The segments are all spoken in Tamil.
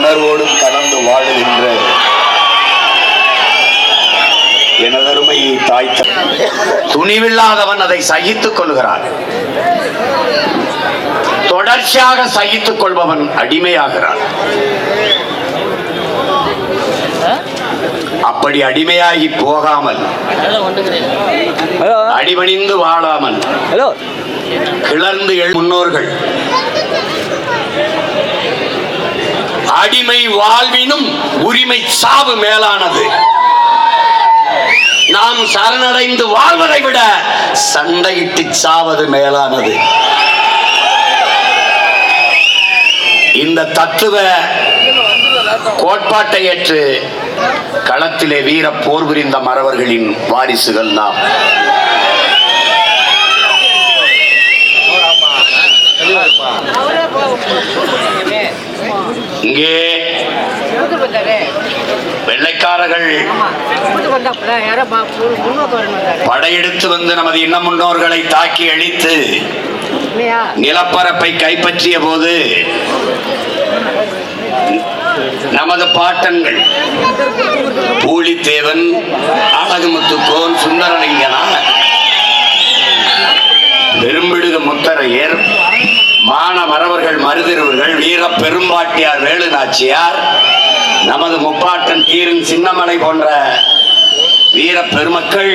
உணர்வோடும் கலந்து வாழுகின்ற எனதருமை தாய். துணிவில்லாதவன் அதை சகித்துக் கொள்கிறான். தொடர்ச்சியாக சகித்துக் கொள்பவன் அடிமையாகிறான். அப்படி அடிமையாகி போகாமல், அடிபணிந்து வாழாமல் கிளர்ந்து முன்னோர்கள் அடிமை வாழ்வினும் உரிமை சாவு மேலானது. நாம் சரணடைந்து வாழ்வதை விட சண்டையிட்டு சாவது மேலானது. இந்த தத்துவ கோட்பாட்டை ஏற்று களத்திலே வீர போர் புரிந்த மறவர்களின் வாரிசுகள் நாம். இங்கே வெள்ளைக்காரர்கள் படையெடுத்து வந்து நமது இன முன்னோர்களை தாக்கி அழித்து நிலப்பரப்பை கைப்பற்றிய போது நமது பாட்டன்கள் பூலித்தேவன், அழகுமுத்துக்கோன், சுந்தரலிங்கனார், பெரும்பிடுக முத்தரையர், மான மறவர்கள், மருதிருவர்கள், வீர பெரும்பாட்டியார், வேலு நாச்சியார், நமது முப்பாட்டன் தீரன் சின்னமலை போன்ற வீர பெருமக்கள்,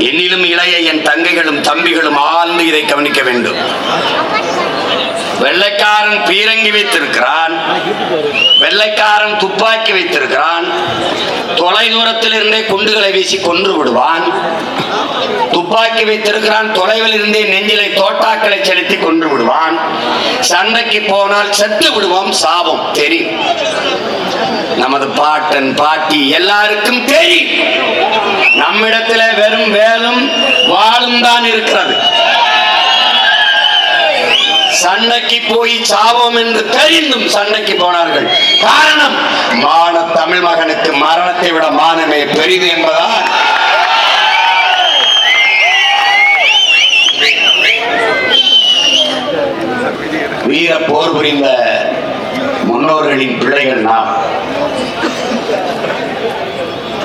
என்னிலும் இளைய என் தங்கைகளும் தம்பிகளும் ஆழ்ந்து இதை கவனிக்க வேண்டும். வெள்ளைக்காரன் பீரங்கி வைத்திருக்கிறான், வெள்ளைக்காரன் துப்பாக்கி வைத்திருக்கிறான், தொலை தூரத்தில் இருந்தே குண்டுகளை வீசி கொன்று விடுவான். துப்பாக்கி வைத்திருக்கிறான், தொலைவில் இருந்தே நெஞ்சிலை தோட்டாக்களை செலுத்தி கொன்று விடுவான். சண்டைக்கு போனால் செத்து விடுவோம், சாபம் தெரியும். நமது பாட்டன் பாட்டி எல்லாருக்கும் தெரியும். நம்மிடத்துல வெறும் வேலும் வாளும் தான் இருக்கிறது. சண்டைக்கு போய் சாவோம் என்று தெரிந்தும் சண்டைக்கு போனார்கள். காரணம், மான தமிழ் மகனுக்கு மரணத்தை விட மானமே பெரிது என்பதால் வீர போர் புரிந்த முன்னோர்களின் பிள்ளைகள் நாம்.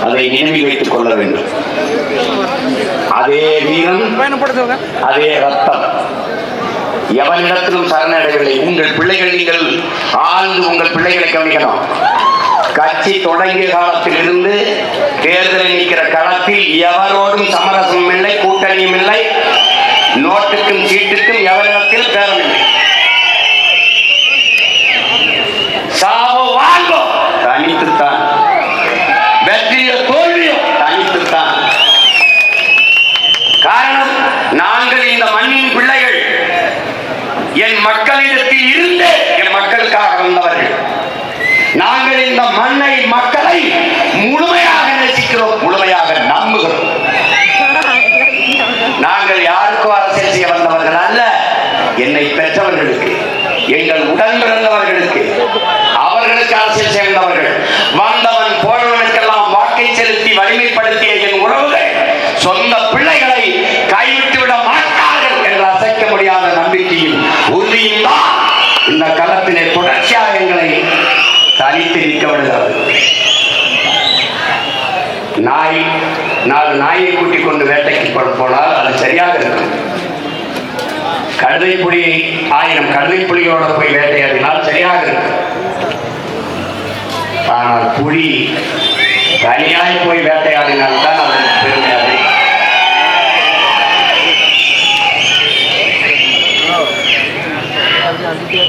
அதை நினைவில் வைத்துக் கொள்ள வேண்டும். அதே வீரம், அதே ரத்தம் எவனிடத்திலும் சரணடையவில்லை. உங்கள் பிள்ளைகள், நீங்கள் ஆழ்ந்து உங்கள் பிள்ளைகளை கவனிக்கணும். கட்சி தொடங்கிய காலத்தில் இருந்து தேர்தலில் நிற்கிற களத்தில் எவரோடும் சமரசமும் இல்லை, கூட்டணியும் இல்லை, நோட்டுக்கும் சீட்டுக்கும் எவரிடத்தில் பேரமில்லை. சாவோ வாழ்வோ தனித்துத்தான், வெற்றியோ தோல்வியோ தனித்துத்தான். காரணம், நாங்கள் இந்த மண்ணின் பிள்ளைகள். என் மக்களிடத்தில் இருந்து என் மக்களுக்காக வந்தவர்கள். நாங்கள் இந்த மண்ணை, மக்களை முழுமையாக நேசிக்கிறோம், முழுமையாக நம்புகிறோம். நாங்கள் யாருக்கும் அரசியல் செய்ய வந்தவர்கள் அல்ல. என்னை பெற்றவர்களுக்கு, எங்கள் உடன் பிறந்தவர்களுக்கு, அவர்களுக்கு அரசியல் செய்ய வந்தவர்கள். வந்தவன் போனவனுக்கெல்லாம் வாக்கை செலுத்தி வலிமைப்படுத்திய என் உறவுகள் சொந்த பிள்ளைகளை கைவிட்டு விட மாட்டார்கள் என்ற அசைக்க முடியாத நம்பிக்கையும் உறுதியும் தான் இந்த களத்திலே தொடர்ச்சியாக எங்களை தனித்து நிற்க விடுகிறது. நாயை கூட்டிக் கொண்டு வேட்டைக்கு போனால் அது சரியாக இருக்கும். கழுதை புலி 1000 கழுதை புலியோட போய் வேட்டையாடினால் சரியாக இருக்கும். ஆனால் புலி தனியாய் போய் வேட்டையாடினால் தான் அது பெருமையாக.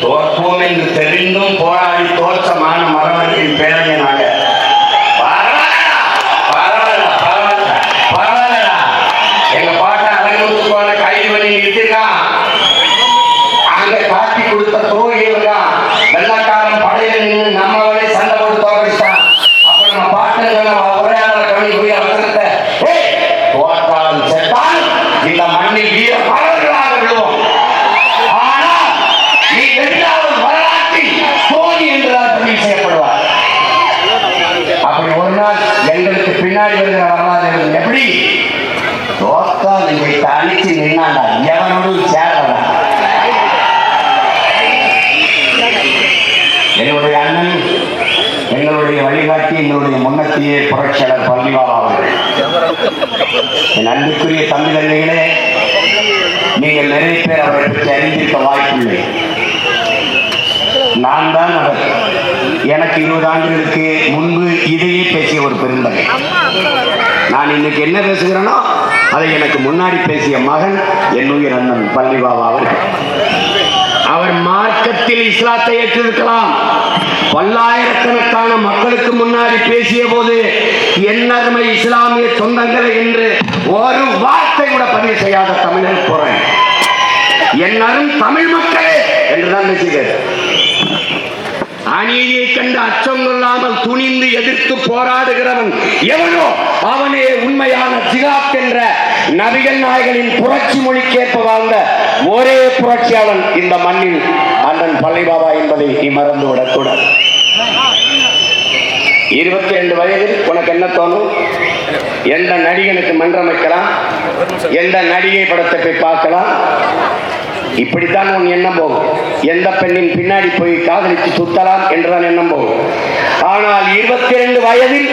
தோற்போம் என்று தெரிந்தும் போராடி தோற்றமான மரவர்களின் பேரையனாக எங்க பாட்ட அழகுக்கு போன கைது பண்ணி நிறுத்திருக்கான். அங்க காட்டி கொடுத்த துரோகிகள் வெள்ளக்காரன் படையில நின்று நம்மளே சண்டை போட்டு தோற்கடிச்சான். அப்ப நம்ம பாட்டு உரையாடல கவனி புரிய அவசரத்தை புரட்சியாளர் பழனிபாபா அவர்கள். என் அன்புக்குரிய தமிழர்களே, நீங்கள் நிறைய பேர் அவரை பற்றி அறிந்திருக்க வாய்ப்பில்லை. நான் தான் அவர். எனக்கு 20 ஆண்டுகளுக்கு முன்பு இதையே பேசிய ஒரு பெருந்தகை. நான் இன்னைக்கு என்ன பேசுகிறேனோ அதை எனக்கு முன்னாடி பேசிய மகன் என்னுயிர் அண்ணன் பழனிபாபா அவர்கள். அவர் மார்க்கத்தில் இஸ்லாத்தை ஏற்றிருக்கலாம். பல்லாயிரக்கணக்கான மக்களுக்கு முன்னாடி பேசிய போது என்னருமை இஸ்லாமிய சொந்தங்களை என்று ஒரு வார்த்தை கூட பதிவு செய்யாத தமிழர் போறேன், என்னரும் தமிழ் மக்களே என்றுதான் பேசுகிறார். அநீதியை கண்டு அச்சம் கொள்ளாமல் துணிந்து எதிர்த்து போராடுகிறவன் எவனோ அவனே உண்மையான ஜிகாத் என்ற நபிகள் நாயகனின் புரட்சி மொழிக்கேற்ப வாழ்ந்த ஒரே புரட்சியாளன் இந்த மண்ணில் அண்ணன் பழனிபாபா என்பதை நீ மறந்துவிடக் கூடாது. 22 வயதில் உனக்கு என்ன தோணும்? எந்த நடிகனுக்கு மன்றம் வைக்கலாம், எந்த நடிகை படத்தை போய் பார்க்கலாம், இப்படித்தான் உன் எண்ணம் போகும். எந்த பெண்ணின் பின்னாடி போய் காதலித்து சுத்தலாம் என்றுதான் எண்ணம் போகும். ஆனால் 22 வயதில்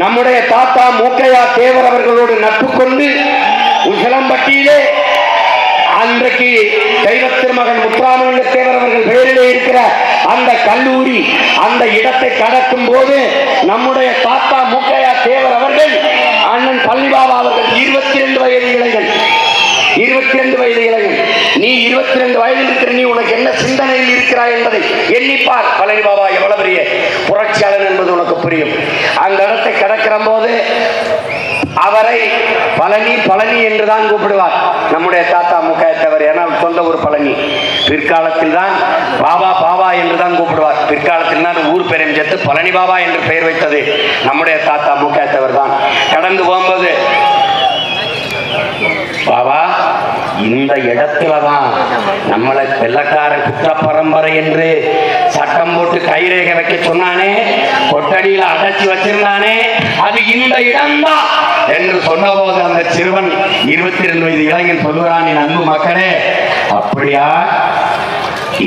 நம்முடைய தாத்தா மூக்கையா தேவர் அவர்களோடு நட்பு கொண்டு உசிலம்பட்டியிலே அன்றைக்கு தெய்வ திருமகன் முத்துராமலிங்க தேவர் அவர்கள் பெயரிலே இருக்கிற அந்த கல்லூரி, அந்த இடத்தை கடக்கும் போது நம்முடைய தாத்தா மூக்கையா தேவர் அவர்கள் அண்ணன் பழனிபாபா அவர்கள் 22 வயது இளைஞன். 22 வயது இளைஞன். நீ 22 வயதில் இருக்கிற நீ உனக்கு என்ன சிந்தனையில் இருக்கிறாய் என்பதை எண்ணிப்பார். பழனிபாபா எவ்வளவு பெரிய புரட்சியாளர் என்பது உனக்கு புரியும். அந்த இடத்தை கடக்கிற போது அவரை பழனி பழனி என்றுதான் கூப்பிடுவார் நம்முடைய தாத்தா முக்கையத்தவர். ஏன்னா சொந்த ஊர் பழனி. பிற்காலத்தில் தான் பாபா பாபா என்றுதான் கூப்பிடுவார். பிற்காலத்தில் தான் ஊர் பெயரையும் சேர்த்து பழனி பாபா என்று பெயர் வைத்தது நம்முடைய தாத்தா முக்கையத்தவர் தான். கடந்து போகும்போது பாபா இந்த இடத்துலதான் நம்மளை வெள்ளக்கார குற்ற பரம்பரை என்று சட்டம் போட்டு கைரேகை வைக்க சொன்னானே, கொட்டடியில அடைச்சி வச்சிருந்தானே, அது இந்த இடம்தான் என்று சொன்னபோது அந்த சிறுவன் 22 வயது இளைஞன் சொல்லுறான், என் அன்பு மக்களே, அப்படியா?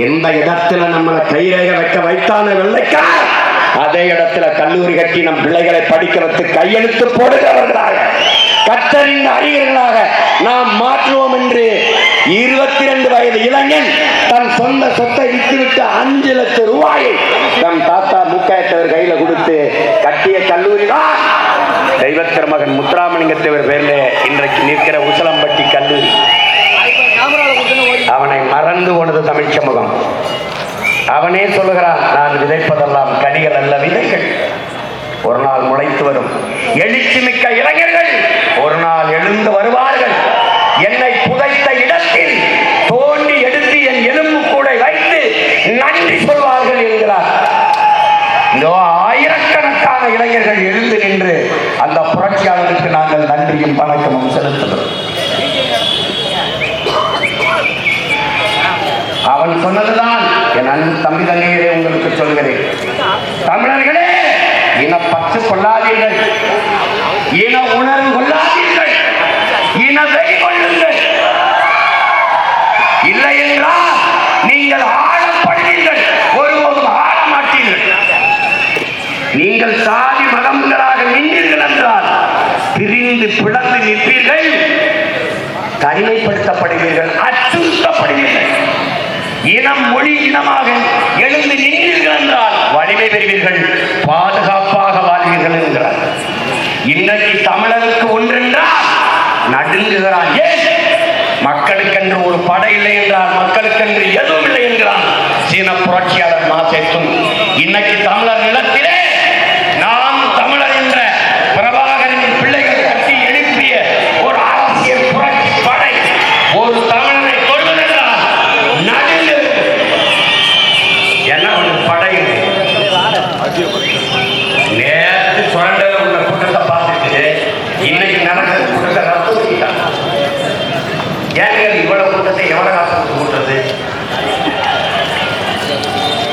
எந்த இடத்துல நம்மளை கைரேகை வைக்க வைத்தான வெள்ளைக்கார அதே இடத்துல கல்லூரி கட்டி நம் பிள்ளைகளை படிக்க வைத்து கையெழுத்து போடுகிறவர்களாக கற்றறிந்த அறிஞர்களாக நாம் மாற்றுவோம் என்று 22 வயது இளைஞன் தன் சொந்த சொத்தை விட்டுவிட்டு 5 லட்சம் ரூபாயை நம் தாத்தா முக்கையத்தவர் கையில கொடுத்து கட்டிய கல்லூரி தான் தெய்வ திருமகன் முத்துராமலிங்க தேவர் பேர்ல இன்றைக்கு நிற்கிற உசிலம்பட்டி கல்லூரி. அவனை மறந்து போனது தமிழ் சமூகம். அவனே சொல்லுகிறான், நான் விதைப்பதெல்லாம் கனிகள் அல்ல விதைகள், ஒரு நாள் முளைத்து வரும். எழுச்சி மிக்க இளைஞர்கள் ஒரு நாள் எழுந்து வருவார்கள். என்னை புதைத்த இடத்தில் தோண்டி எடுத்து என் எலும்பு கூட வைத்து நன்றி சொல்வார்கள் என்கிறார். இதோ ஆயிரக்கணக்கான இளைஞர்கள் எழுந்து நின்று அந்த புரட்சியாளருக்கு நாங்கள் நன்றியும் வணக்கமும் செலுத்துகிறோம். அவன் சொன்னதுதான் என் அன்பு தம்பி தங்கையரே உங்களுக்கு சொல்கிறேன். தமிழர்களே, இனப்பற்று கொள்ளாதீர்கள், இன உணர்வு கொள்ளாதீர்கள், இன வெறி கொள்ளுங்கள். இல்லை என்றால் நீங்கள் ஆளப்படுவீர்கள், ஒருபோதும் ஆள மாட்டீர்கள். நீங்கள் சாதி மதங்களாக நின்றீர்கள் என்றால் பிரிந்து பிளந்து நிற்பீர்கள், தனிமைப்படுத்தப்படுவீர்கள், அச்சுறுத்தப்படுவீர்கள். இனம் மொழி இனமாக எழுந்து நின்றீர்கள் என்றால் வலிமை பெறுவீர்கள், பாதுகாப்பாக வாழ்வீர்கள் என்கிறார். இன்றைக்கு தமிழருக்கு ஒன்றென்றால் நடுங்குகிறான். ஏன்? மக்களுக்கென்று ஒரு படை இல்லை என்றால் மக்களுக்கென்று எதுவும் இல்லை என்கிறான் சீன புரட்சியாளர் மாசேத்தும். இன்னைக்கு தமிழர் நிலத்திலே நாம் தமிழர் என்ற பிரபாகரனின் பிள்ளைகள் கட்டி எழுப்பிய ஒரு அரசியல் புரட்சி படை ஒரு தமிழரை கொள்வதென்றால் நடுங்கு. என்ன ஒரு படை நேற்று சுரண்டல உள்ள கூட்டத்தை பார்த்துட்டு இன்னைக்கு நடக்கிற கூட்டத்தை ரத்து பண்ணிட்டாங்க. ஏங்க இவ்வளவு கூட்டத்தை எவ்வளவு காசு கூட்டுறது?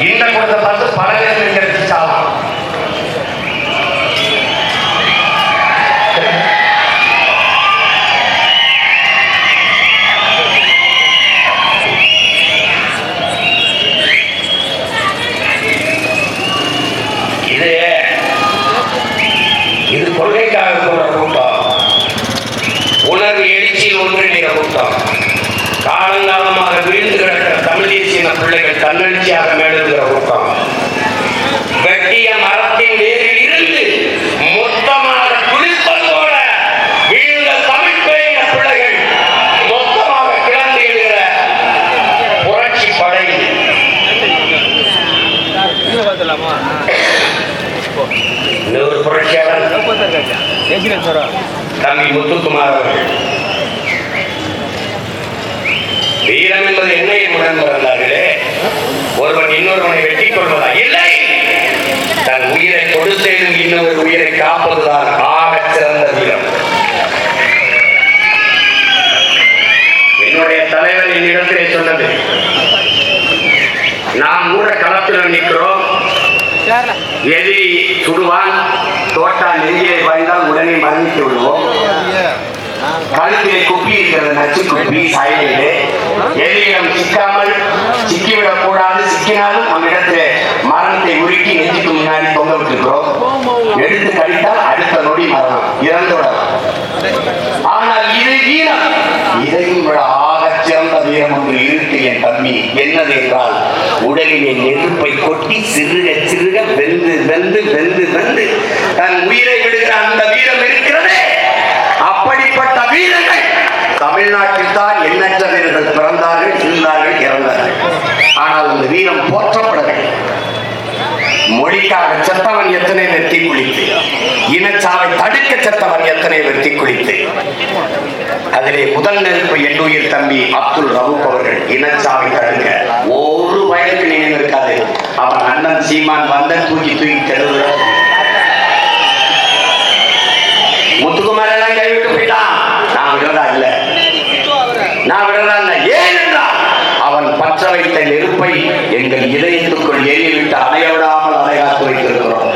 இந்த கூட்டத்தை பார்த்து பல நேரம் கிடைச்சாலும் இது கூட்டம். காலங்காலமாக வீழ்ந்து கிடக்கிற தமிழ் தேசிய பிள்ளைகள் தன்னெழுச்சியாக மேலுகிற கூட்டம். வெட்டிய மரத்தின் வேரில் இருந்து மொத்தமாக துளிப்பது போல வீழ்ந்த தமிழ் பேரின பிள்ளைகள் மொத்தமாக கிளந்து எழுகிற புரட்சி படை. இன்னொரு புரட்சியாளர் தம்பி முத்துக்குமார் அவர்கள். வீரம் என்பது என்ன உடன் பிறந்தார்களே, ஒருவன் இன்னொருவனை வெட்டிக் கொள்வதா? இல்லை, தன் உயிரை கொடுத்தேனும் இன்னொரு உயிரை காப்பதுதான் ஆகச் சிறந்த வீரம். என்னுடைய தலைவர் என்னிடத்திலே சொன்னது, நாம் கூட களத்தில் நிற்கிறோம், எதிரி சுடுவான், தோட்டால் நெஞ்சிலே பாய்ந்தால் உடனே மரணித்து விடுவோம். கழுத்திலே குப்பி இருக்கிறது, நச்சு குப்பி சாயலிலே. எதிரிடம் சிக்காமல், சிக்கிவிடக் கூடாது, சிக்கினாலும் நம்ம இடத்திலே மரணத்தை உருக்கி நெஞ்சுக்கு முன்னாடி தொங்க விட்டுக்கிறோம். எடுத்து கடித்தால் அடுத்த நொடி மரணம், இறந்து விடலாம். ஆனால் இது வீரம், இதையும் விட ஆகச் சிறந்த வீரம் ஒன்று இருக்கு என் தம்பி. என்னது என்றால், உடலிலே நெருப்பை கொட்டி சிறுக சிறுக வெந்து வெந்து வெந்து வெந்து தன் உயிரை விடுகிற அந்த வீரம் இருக்கிறதே. அப்படிப்பட்ட வீரர்கள் தமிழ்நாட்டில் தான் எண்ணற்ற வீரர்கள் பிறந்தார்கள், இருந்தார்கள், இறந்தார்கள். ஆனால் அந்த வீரம் போற்றப்படவில்லை. மொழிக்காக செத்தவன் எத்தனை வெற்றி குளித்து, இனச்சாவை தடுக்க செத்தவன் எத்தனை வெற்றி குளித்து. அதிலே முதல் நெருப்பு எண்ணுயிர் தம்பி அப்துல் ரவுப் அவர்கள் இனச்சாவை தடுக்க ஒரு வயதுக்கு நினைவு இருக்காது. அவன் அண்ணன் சீமான் வந்த தூக்கி தூக்கி தெருவுற முத்துக்குமார் எல்லாம் கைவிட்டு போயிட்டான். நான் விடுறதா இல்லை, நான் விடுறதா இல்லை. ஏன் என்றால் அவன் பற்ற வைத்த நெருப்பை எங்கள் இதயத்துக்குள் ஏறிவிட்டு அணைய விடாமல் அணையாத்து வைத்திருக்கிறோம்.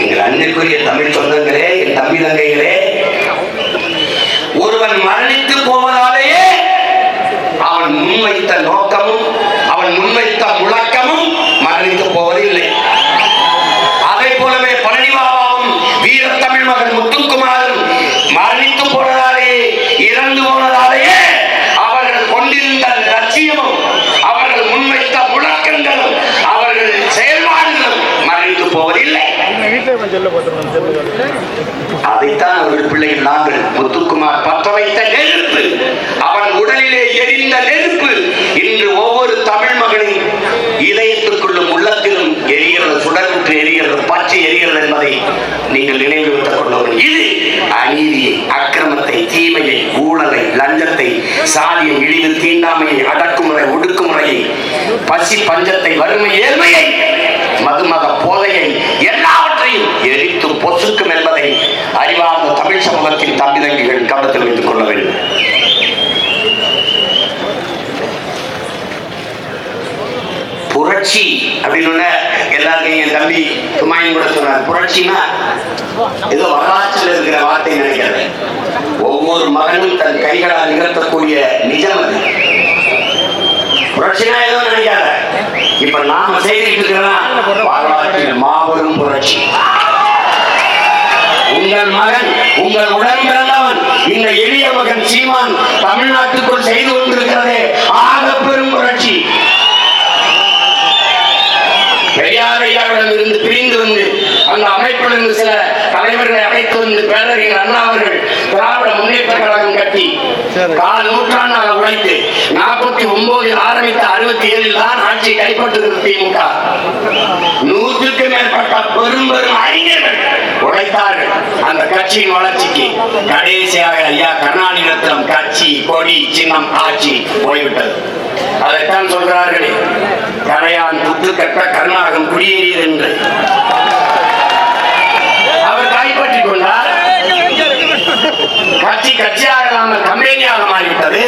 எங்கள் அன்னைக்குரிய தமிழ் சொந்தங்களே, என் தம்பி தங்கைகளே, ஒருவன் மரணித்து போவதாலேயே அவன் முன்வைத்த நோக்கமும் அவன் முன்வைத்த முழக்கமும் மரணித்து போவதில்லை. அதை போலவே பழனிபாபாவும் வீரத்தமிழ் மகன் முத்துக்குமாரும் மரணித்து போனதாலேயே, இறந்து போனதாலேயே அவர்கள் கொண்டிருந்த லட்சியமும் அவர்கள் முன்வைத்த முழக்கங்களும் அவர்கள் செயல்பாடுகளும் மரணித்து போவதில்லை. அதைத்தான் அவர்கள் பிள்ளைகள் நாங்கள். முத்துக்குமார் பற்ற வைத்த நெருப்பு, அவன் உடலிலே எரிந்த நெருப்பு இன்று ஒவ்வொரு தமிழ் மகனின் இதயத்திற்குள்ளும் உள்ளத்திலும் எரிகிறது, சுடர்விட்டு எரிகிறது, பற்றி எரிகிறது என்பதை நீங்கள் நினைவு வைத்துக் கொள்ளுங்கள். இது அநீதியை, அக்கிரமத்தை, தீமையை, ஊழலை, லஞ்சத்தை, சாதியை, இழிவு, தீண்டாமையை, அடக்குமுறை, ஒடுக்குமுறையை, பசி பஞ்சத்தை, வறுமை, ஏழ்மையை, மதுமத போதையை, எல்லாவற்றையும் எரித்து பொசுக்கும் என்பதை அறிவார்ந்த தமிழ் சமூகத்தின் தம்பி தங்கிகள் கவனத்தில் வைத்துக் கொள்ள வேண்டும். புரட்சி அப்படின்னு எல்லாருக்கும் என் தம்பி துமாயின் கூட சொன்னார். புரட்சினா ஏதோ வரலாற்றில் இருக்கிற வார்த்தை நினைக்கிறது. ஒவ்வொரு மகனும் தன் கைகளால் நிகழ்த்தக்கூடிய நிஜம் அது. புரட்சினா ஏதோ நினைக்காத. இப்ப நாம செய்திட்டு இருக்கிறோம் வரலாற்றில் மாபெரும் புரட்சி. உங்கள் மகன், உங்கள் உடன் பிறந்தவன், இந்த எளிய மகன் சீமான் தமிழ்நாட்டுக்குள் செய்து கொண்டிருக்கிறதே ஆக பெரும் புரட்சி. பெரியாரையாவிடம் இருந்து பிரிந்து வந்து அந்த அமைப்பிலிருந்து சில தலைவர்களை அழைத்து வந்து பேரறிஞர் அண்ணா அவர்கள் திராவிட முன்னேற்ற கழகம் கட்டி கால நூற்றாண்டாக உழைத்து 49 ஆரம்பித்த 67 தான் ஆட்சியை கைப்பற்றுகிறது திமுக. 100க்கு மேற்பட்ட பெரும் பெரும் அறிஞர்கள் உழைத்தார்கள் அந்த கட்சியின் வளர்ச்சிக்கு. கடைசியாக ஐயா கருணாநிதியிடம் கட்சி, கொடி, சின்னம், ஆட்சி போய்விட்டது. அதைத்தான் சொல்கிறார்களே, கரையான் புத்து கட்ட கர்நாடகம் குடியேறியது என்று அவர் கைப்பற்றிக் கொண்டார். கட்சி கட்சியாக இல்லாமல் கம்பெனியாக மாறிவிட்டது.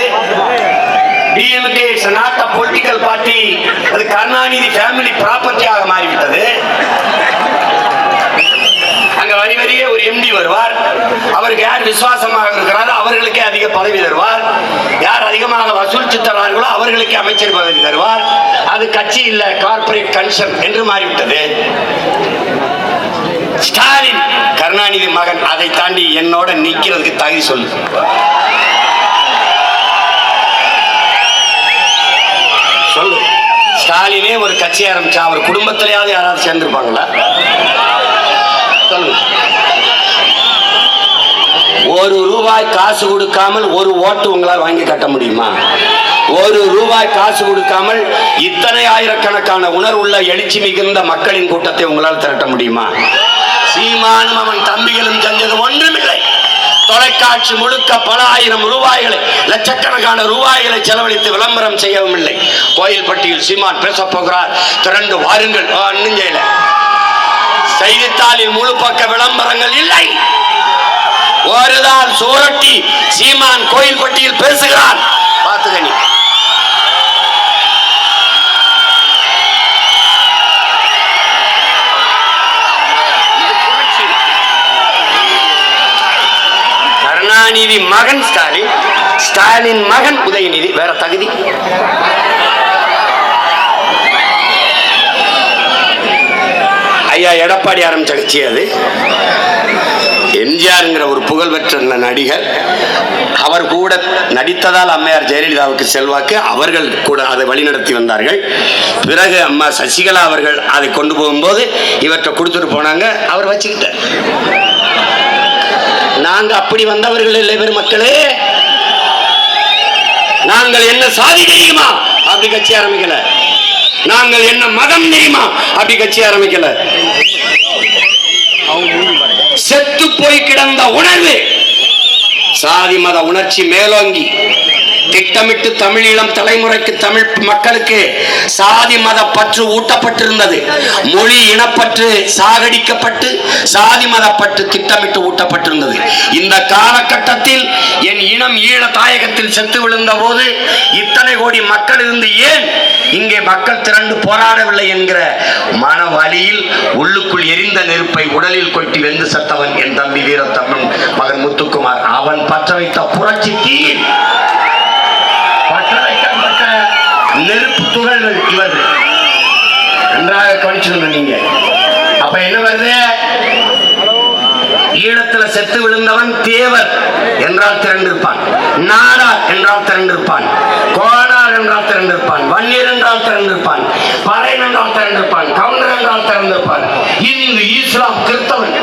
டிஎம்கே நாட்ட பொலிட்டிக்கல் பார்ட்டி அது கருணாநிதி ஃபேமிலி ப்ராப்பர்ட்டியாக மாறிவிட்டது. அங்க வரி பெரிய ஒரு எம்டி வருவார். அவருக்கு யார் விசுவாசமாக இருக்கிறாரோ அவர்களுக்கே அதிக பதவி தருவார். யார் அதிகமாக வசூலித்து தருவார்களோ அவர்களுக்கே அமைச்சர் பதவி தருவார். அது கட்சி இல்ல, கார்பரேட் கன்சர்ன் என்று மாறிவிட்டது. ஸ்டாலின் கருணாநிதி மகன், அதை தாண்டி என்னோட நிக்கிறதுக்கு தகுதி சொல்லு. சொல்லு. ஸ்டாலினே ஒரு கட்சி ஆரம்பிச்சா அவர் குடும்பத்திலேயாவது யாராவது சேர்ந்திருப்பாங்களா? சொல்லு. ஒரு ரூபாய் காசு கொடுக்காமல் ஒரு ஓட்டு உங்களால் வாங்கி கட்ட முடியுமா? ஒரு ரூபாய் காசு கொடுக்காமல் இத்தனை ஆயிரக்கணக்கான உணர்வுள்ள எழுச்சி மிகுந்த மக்களின் கூட்டத்தை உங்களால் திரட்ட முடியுமா? சீமானும் அவன் தம்பிகளும் செஞ்சது ஒன்றுமில்லை. தொலைக்காட்சி முழுக்க பல ஆயிரம் ரூபாய்களை, லட்சக்கணக்கான ரூபாய்களை செலவழித்து விளம்பரம் செய்யவும் இல்லை. கோயில்பட்டியில் சீமான் பேச போகிறார், திரண்டு வாருங்கள். செய்தித்தாளில் முழு பக்க விளம்பரங்கள் இல்லை. ஒரு நாள் சோரட்டி சீமான் கோயில்பட்டியில் பேசுகிறார், பார்த்துக்கணி. கருணாநிதி மகன் ஸ்டாலின், ஸ்டாலின் மகன் உதயநிதி. வேற தகுதி? ஐயா எடப்பாடி ஆரம்பிச்ச கட்சி அது. எம்ஜிஆர்ங்கிற ஒரு புகழ்பெற்ற நடிகர், அவர் கூட நடித்ததால் அம்மையார் ஜெயலலிதாவுக்கு செல்வாக்கு, அவர்கள் கூட அதை வழிநடத்தி வந்தார்கள். பிறகு அம்மா சசிகலா அவர்கள் அதை கொண்டு போகும்போது இவற்றை கொடுத்துட்டு போனாங்க, அவர் வச்சுக்கிட்டார். நாங்க அப்படி வந்தவர்கள் இல்லை பெருமக்களே. நாங்கள் என்ன சாதி தெரியுமா அப்படி கட்சி ஆரம்பிக்கல. நாங்கள் என்ன மதம் தெரியுமா அப்படி கட்சி ஆரம்பிக்கல. செத்து போய் கிடந்த உணர்வு, சாதி மத உணர்ச்சி மேலோங்கி திட்டமிட்டு தமிழீழம் தலைமுறைக்கு, தமிழ் மக்களுக்கு சாதி மத பற்று ஊட்டப்பட்டிருந்தது. மொழி இனப்பற்று சாகடிக்கப்பட்டு சாதி மத பற்று திட்டமிட்டு ஊட்டப்பட்டிருந்தது. இந்த காலகட்டத்தில் என் இனம் ஈழ தாயகத்தில் செத்து விழுந்த போது இத்தனை கோடி மக்கள் இருந்து ஏன் இங்கே மக்கள் திரண்டு போராடவில்லை என்கிற மன வலியில் உள்ளுக்குள் எரிந்த நெருப்பை உடலில் கொட்டி வெந்து செத்தவன் என் தம்பி வீரத்தமிழ் மகன் முத்துக்குமார். அவன் பற்ற வைத்த புரட்சி தீயில் பற்ற வைக்கப்பட்ட நெருப்பு துகள்கள் இவர்கள். நன்றாக கவனிச்சுக்கணும் நீங்க. அப்ப என்ன வருது? ஈழத்துல செத்து விழுந்தவன் தேவர் என்றால் திரண்டிருப்பான், நாடார் என்றால் திரண்டிருப்பான், கோனார் என்றால் திரண்டிருப்பான், வன்னியர் என்றால் திரண்டிருப்பான், பறையன் என்றால் திரண்டிருப்பான், கவுண்டர் என்றால் திரண்டிருப்பான், இந்து இஸ்லாம் கிறிஸ்தவன்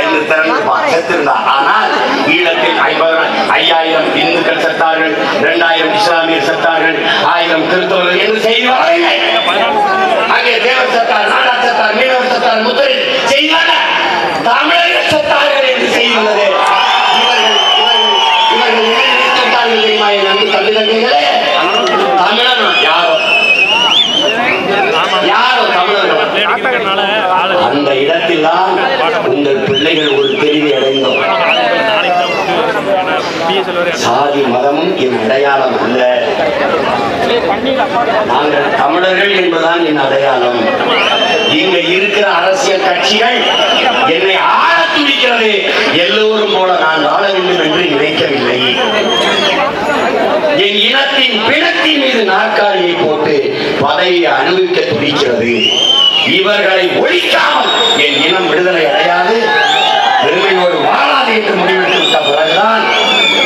என்று திரண்டிருப்பான், செத்திருந்தான். ஆனால் ஈழத்தில் 5000 இந்துக்கள் செத்தார்கள், 2000 இஸ்லாமியர் செத்தார்கள், 1000 கிறிஸ்தவர்கள் என்று செய்தி வரவில்லை. அங்கே தேவர் செத்தார், நாடார் செத்தார், மீனவர் செத்தார், முத்தரில் செய்தாங்க, தமிழர்கள் செத்தார்கள் என்று செய்துள்ளது. அந்த இடத்தில் தான் உங்கள் பிள்ளைகள் ஒரு தெரிவை அடைந்தோம். சாதி மதமும் என் அடையாளம் அல்ல, நாங்கள் தமிழர்கள் என்பதுதான் என் அடையாளம். இங்க இருக்கிற அரசியல் கட்சிகள் என்னை ஆள துடிக்கிறது, எல்லோரும் போல நான் வாழ வேண்டும் என்று நினைக்கவில்லை. என் இனத்தின் பிணத்தின் மீது நாற்காலியை போட்டு பதவியை அனுபவிக்க துடிக்கிறது. இவர்களை ஒழிக்காமல் என் இனம் விடுதலை அடையாது, பெருமையோடு வாழாது என்று முடிவெடுத்து விட்ட பிறகுதான்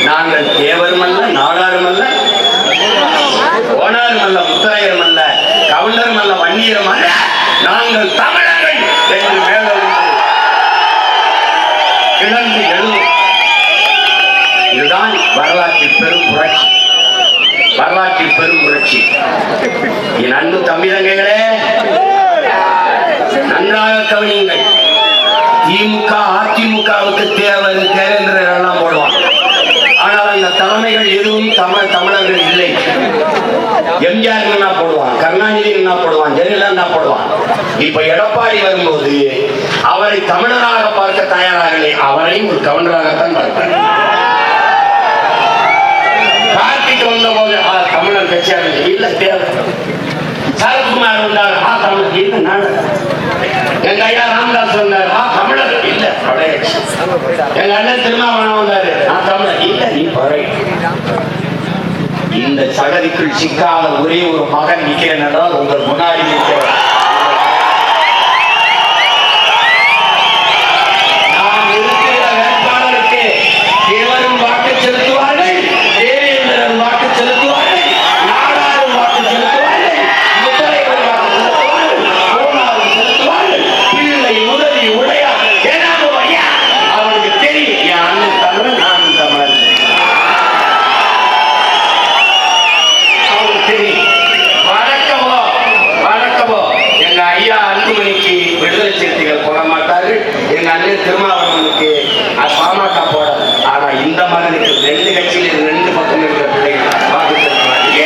நாங்கள் தேவரும் அல்ல, நாடாரும் அல்ல, ஓனாரும் அல்ல, முத்தரையரும் அல்ல, கவுண்டரும் அல்ல, வன்னியரும் அல்ல, நாங்கள் தமிழர்கள் என்று மேலும் கிளர்ந்து எழுதும். இதுதான் வரலாற்றில் பெரும் புரட்சி, வரலாற்றில் பெரும் புரட்சி. என் அன்பு தம்பி தங்கைகளே, நன்றாக கவனியுங்கள். திமுக அதிமுகவுக்கு தேவேந்திரர் எல்லாம் போடுவான். ஆனால் அந்த தலைமைகள் எதுவும் தமிழர்கள் இல்லை. எம்ஜிஆர் என்ன போடுவான், கருணாநிதி என்ன போடுவான், ஜெயலலிதா என்ன போடுவான். இப்ப எடப்பாடி வரும்போது அவரை தமிழராக பார்க்க தயாராகலே, அவரையும் ஒரு கவர்னராகத்தான் பார்ப்பார். கார்த்திக் வந்த போது தமிழர் கட்சியாக இல்ல தேவர். சரத்குமார் வந்தார், தமிழர் இல்ல நாடு. எங்க ஐயா ராமதாஸ் வந்தார், தமிழர் இல்ல பழைய. எங்க அண்ணன் திருமாவளவன் வந்தாரு. நான் தமிழ் இல்ல, நீ பறை. இந்த சகதிக்குள் சிக்காத ஒரே ஒரு மகன் நிக்கிறேன் என்றால் உங்கள் முன்னாடி நிற்கிறேன். நான் இருக்கிற வேட்பாளருக்கு தேவரும் வாக்கு செலுத்துவார்கள், தேவேந்திரன் வாக்கு செலுத்துவார்கள், நாடாரும் வாக்கு செலுத்துவார்கள், முத்தரைவர் வாக்கு செலுத்துவார்கள், கோனாரும் செலுத்துவார்கள், பிள்ளை முதலி உடையார் ஏனாமோ ஐயா அவனுக்கு தெரியும் என் அண்ணன் தமிழன், நான் தமிழன். எங்க ஐயா அன்புமணிக்கு விடுதலை சிறுத்தைகள் போட மாட்டார்கள், எங்க அண்ணன் திருமாவளவனுக்கு பாமக போட. ஆனா இந்த மகனுக்கு 2 கட்சியில் 2 பக்கம் இருக்கிற பிள்ளைகள் வாக்கு செலுத்துவாங்க.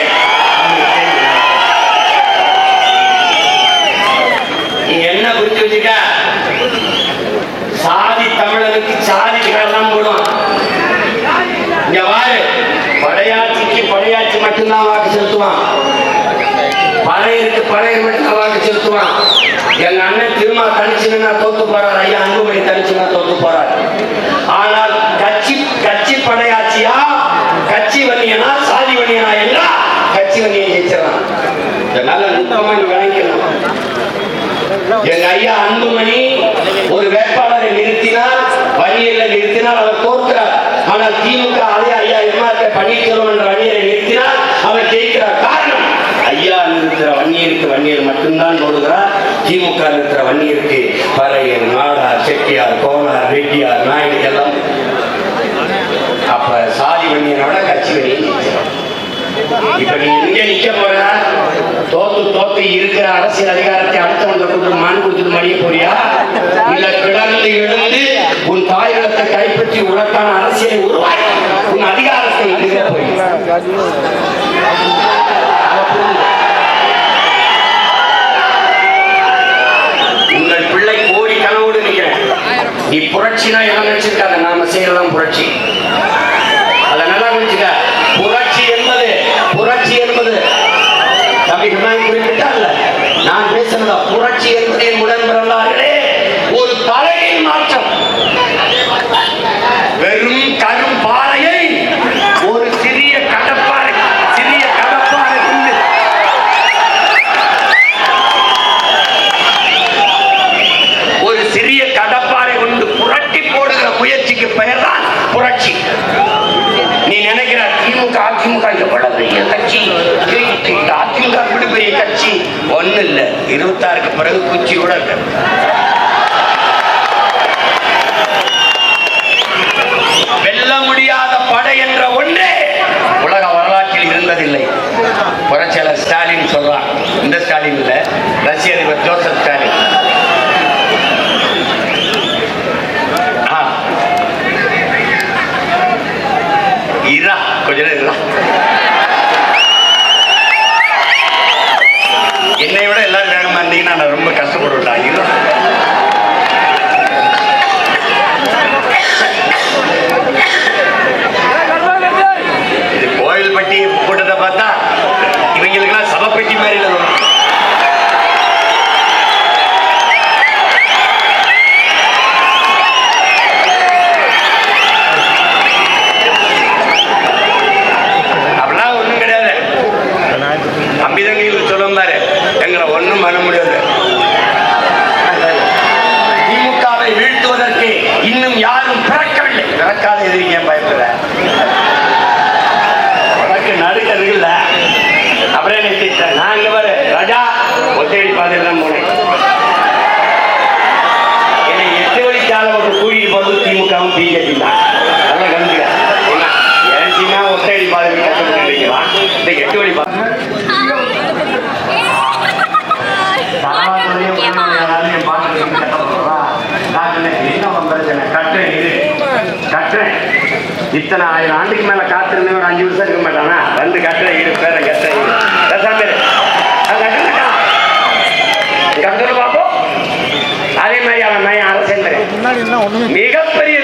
நீ என்ன புரிஞ்சு வச்சுக்க, சாதி தமிழனுக்கு சாதி தான் போடும். இங்க வாரு, படையாட்சிக்கு படையாட்சி மட்டும்தான் வாக்கு செலுத்துவான், பழையருக்கு பழைய மட்டும் வாக்கு செலுத்துவான். எங்க அண்ணன் திருமா தனிச்சுன்னா தோத்து போறார், ஐயா அன்புமணி தனிச்சுன்னா தோத்து போறார். ஆனால் கட்சி படையாட்சியா, கட்சி வன்னியனா, சாதி வன்னியனா என்றா கட்சி வன்னியை ஜெயிச்சிடறான். இதனால நுட்பமா விளங்கணும். எங்க ஐயா அன்புமணி ஒரு வேட்பாளரை நிறுத்தினார், வன்னியர்ல நிறுத்தினால் அவர் தோற்கிறார். ஆனால் திமுக அதே ஐயா எம்ஆர் பன்னீர்செல்வம் என்ற வன்னியரை நிறுத்தினால் அவர் ஜெயிக்கிறார். காரணம், ஐயா நிறுத்துற வன்னியருக்கு வன்னியர் மட்டும்தான் போடுகிறார், திமுக நிறுத்துற வன்னியருக்கு பறையர், நாடார், செட்டியார், கோனார், ரெட்டியார், நாயுடு எல்லாம். அப்ப சாதி வன்னியரோட கட்சி வன்னியர். இப்ப நீ எங்க நிக்க போற? தோத்து இருக்கிற அரசியல் அதிகாரத்தை அடுத்தவங்க கொடுத்து மான் கொடுத்துட்டு மடிய போறியா? இல்ல கிடந்து எழுந்து உன் தாயிடத்தை கைப்பற்றி உனக்கான அரசியலை உருவாக்கி உன் அதிகாரத்தை எழுத போறியா? உங்கள் பிள்ளை கோடி கனவோடு நிற்கிறேன். நீ புரட்சினா என்ன நினைச்சிருக்காங்க? நாம செய்யறதான் புரட்சி. அத நல்லா நினைச்சுக்க. புரட்சி என்பது தம்பி குறிப்பிட்டார்ல, நான் பேசுனதா புரட்சி என்பது என் உடன்பிறந்தார்களே ஒரு தலையின் மாற்றம். வெறும் கரும் பாறையை ஒரு சிறிய கடப்பாறை கொண்டு ஒரு சிறிய கடப்பாறை கொண்டு புரட்டி போடுகிற முயற்சிக்கு பெயர் தான் புரட்சி. நீ நினைக்கிற திமுக அதிமுக எவ்வளவு பெரிய கட்சி, அதிமுக இப்படி பெரிய கட்சி ஒண்ணு இல்ல. 26க்கு பிறகு குச்சி கூட இருக்கு. வெல்ல முடியாத படை என்ற ஒன்றே உலக வரலாற்றில் இருந்ததில்லை. புரட்சியாளர் ஸ்டாலின் சொல்றான். இந்த ஸ்டாலின் இல்ல, ரஷ்ய அதிபர் ஜோசப் ஸ்டாலின். என்னை விட எல்லாரும் வேகமா இருந்தீங்கன்னா நான் ரொம்ப கஷ்டப்படுவேன். இது கோயில்பட்டி கூட்டத்தை பார்த்தா இவங்களுக்கெல்லாம் சபப்பெட்டி மாதிரி வரும். அம்பிதங்கையில் சொல்லும் பாரு, எங்களை ஒண்ணும் பண்ண முடியாது. திமுகவை வீழ்த்துவதற்கு இன்னும் யாரும் பிறக்கவில்லை. பிறக்காத எதிரிங்க பயப்பட நடுக்க இருக்குல்ல. அப்புறம் என்ன நான் இங்க பாரு ராஜா ஒத்தடி பாதையில தான் போனேன். என்னை 8 வழிச்சாலை ஒரு கூட்டிட்டு போறது திமுகவும் பிஜேபி தான். நல்லா கண்டுக்க. என் டீமா ஒத்தடி பாதையில் கஷ்டப்பட்டுருக்கீங்களா? இந்த 8 வழி பாதை கட்டுறேன். இத்தனை 1000 ஆண்டுக்கு மேல காத்திருந்தே ஒரு 5 வருஷம் இருக்க மாட்டானா? வந்து கட்டுறேன் இரு பேர கட்டுறேன் கட்டுற பார்ப்போம். அதே மாதிரி அவன் மையம் அரசியல் மிகப்பெரிய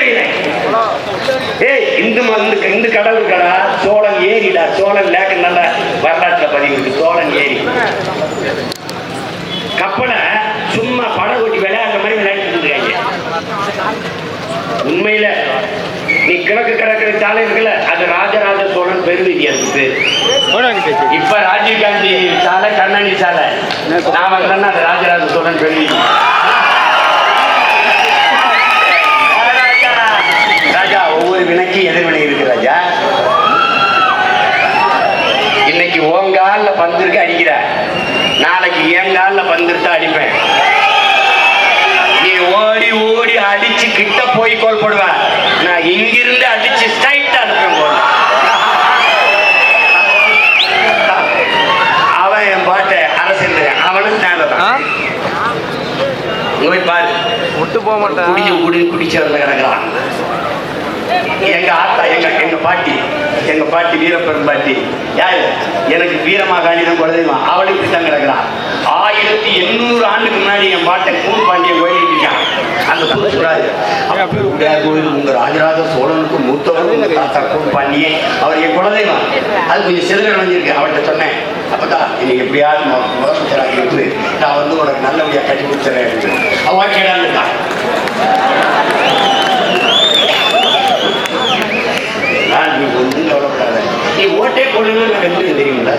ஏய் இந்து கடவுள் கடா சோழன் ஏரிடா. சோழன் லேக்கு நல்ல வரலாற்றுல பதிவு இருக்கு. சோழன் ஏரி கப்பலை சும்மா படம் ஓட்டி விளையாடுற மாதிரி விளையாட்டு இருக்காங்க. உண்மையில நீ கிழக்கு கடற்கரை சாலை இருக்குல்ல, அது ராஜராஜ சோழன் பெருநிதி. அதுக்கு இப்ப ராஜீவ்காந்தி சாலை, கருணாநிதி சாலை, நான் வந்தேன்னா அது ராஜராஜ சோழன் பெருநிதி. ராஜா, ஒவ்வொரு வினைக்கு எதிர்வினை இருக்கு ராஜா. இன்னைக்கு ஓங்கால பந்திருக்கு அடிக்கிற, நாளைக்கு என் காலில் பந்திருத்தா அடிப்பேன். நீ ஓடி ஓடி அடிச்சு கிட்ட போய் கோல் போடுவ, நான் இங்கிருந்து அடிச்சு ஸ்ட்ரைட்டா அனுப்பேன் கோல். அவன் என் பாட்டை அரசியல் அவனுக்கு தேவைதான். போய் பாரு, விட்டு போக மாட்டான். குடிச்சு வரல கிடக்குறான். எங்க ஆத்தா, எங்க பாட்டி வீரப்பெரும் பாட்டி யாரு, எனக்கு வீரமாகாணி தான் குலதெய்வம். அவளுக்கு இப்படித்தான் கிடக்குறான். 1800 ஆண்டுக்கு முன்னாடி என் பாட்டை கூழ் பாண்டிய கோயிலிருக்கான். அந்த புது சொல்றாரு, கோயில் உங்க ராஜராஜ சோழனுக்கு மூத்தவர் உங்க தாத்தா கூழ் பாண்டியே, அவர் என் குலதெய்வம். அது கொஞ்சம் சிறுகள் வந்திருக்கு. அவர்கிட்ட சொன்னேன், அப்பதான் இன்னைக்கு எப்படியாவது முதலமைச்சராக இருந்து நான் வந்து உனக்கு நல்லபடியா கட்டி கொடுத்துறேன். அவன் கேடான். நீ ஒன்றும் கவலைப்படாத, நீ ஓட்டே போடணும்னு எனக்கு தெரியுங்களா?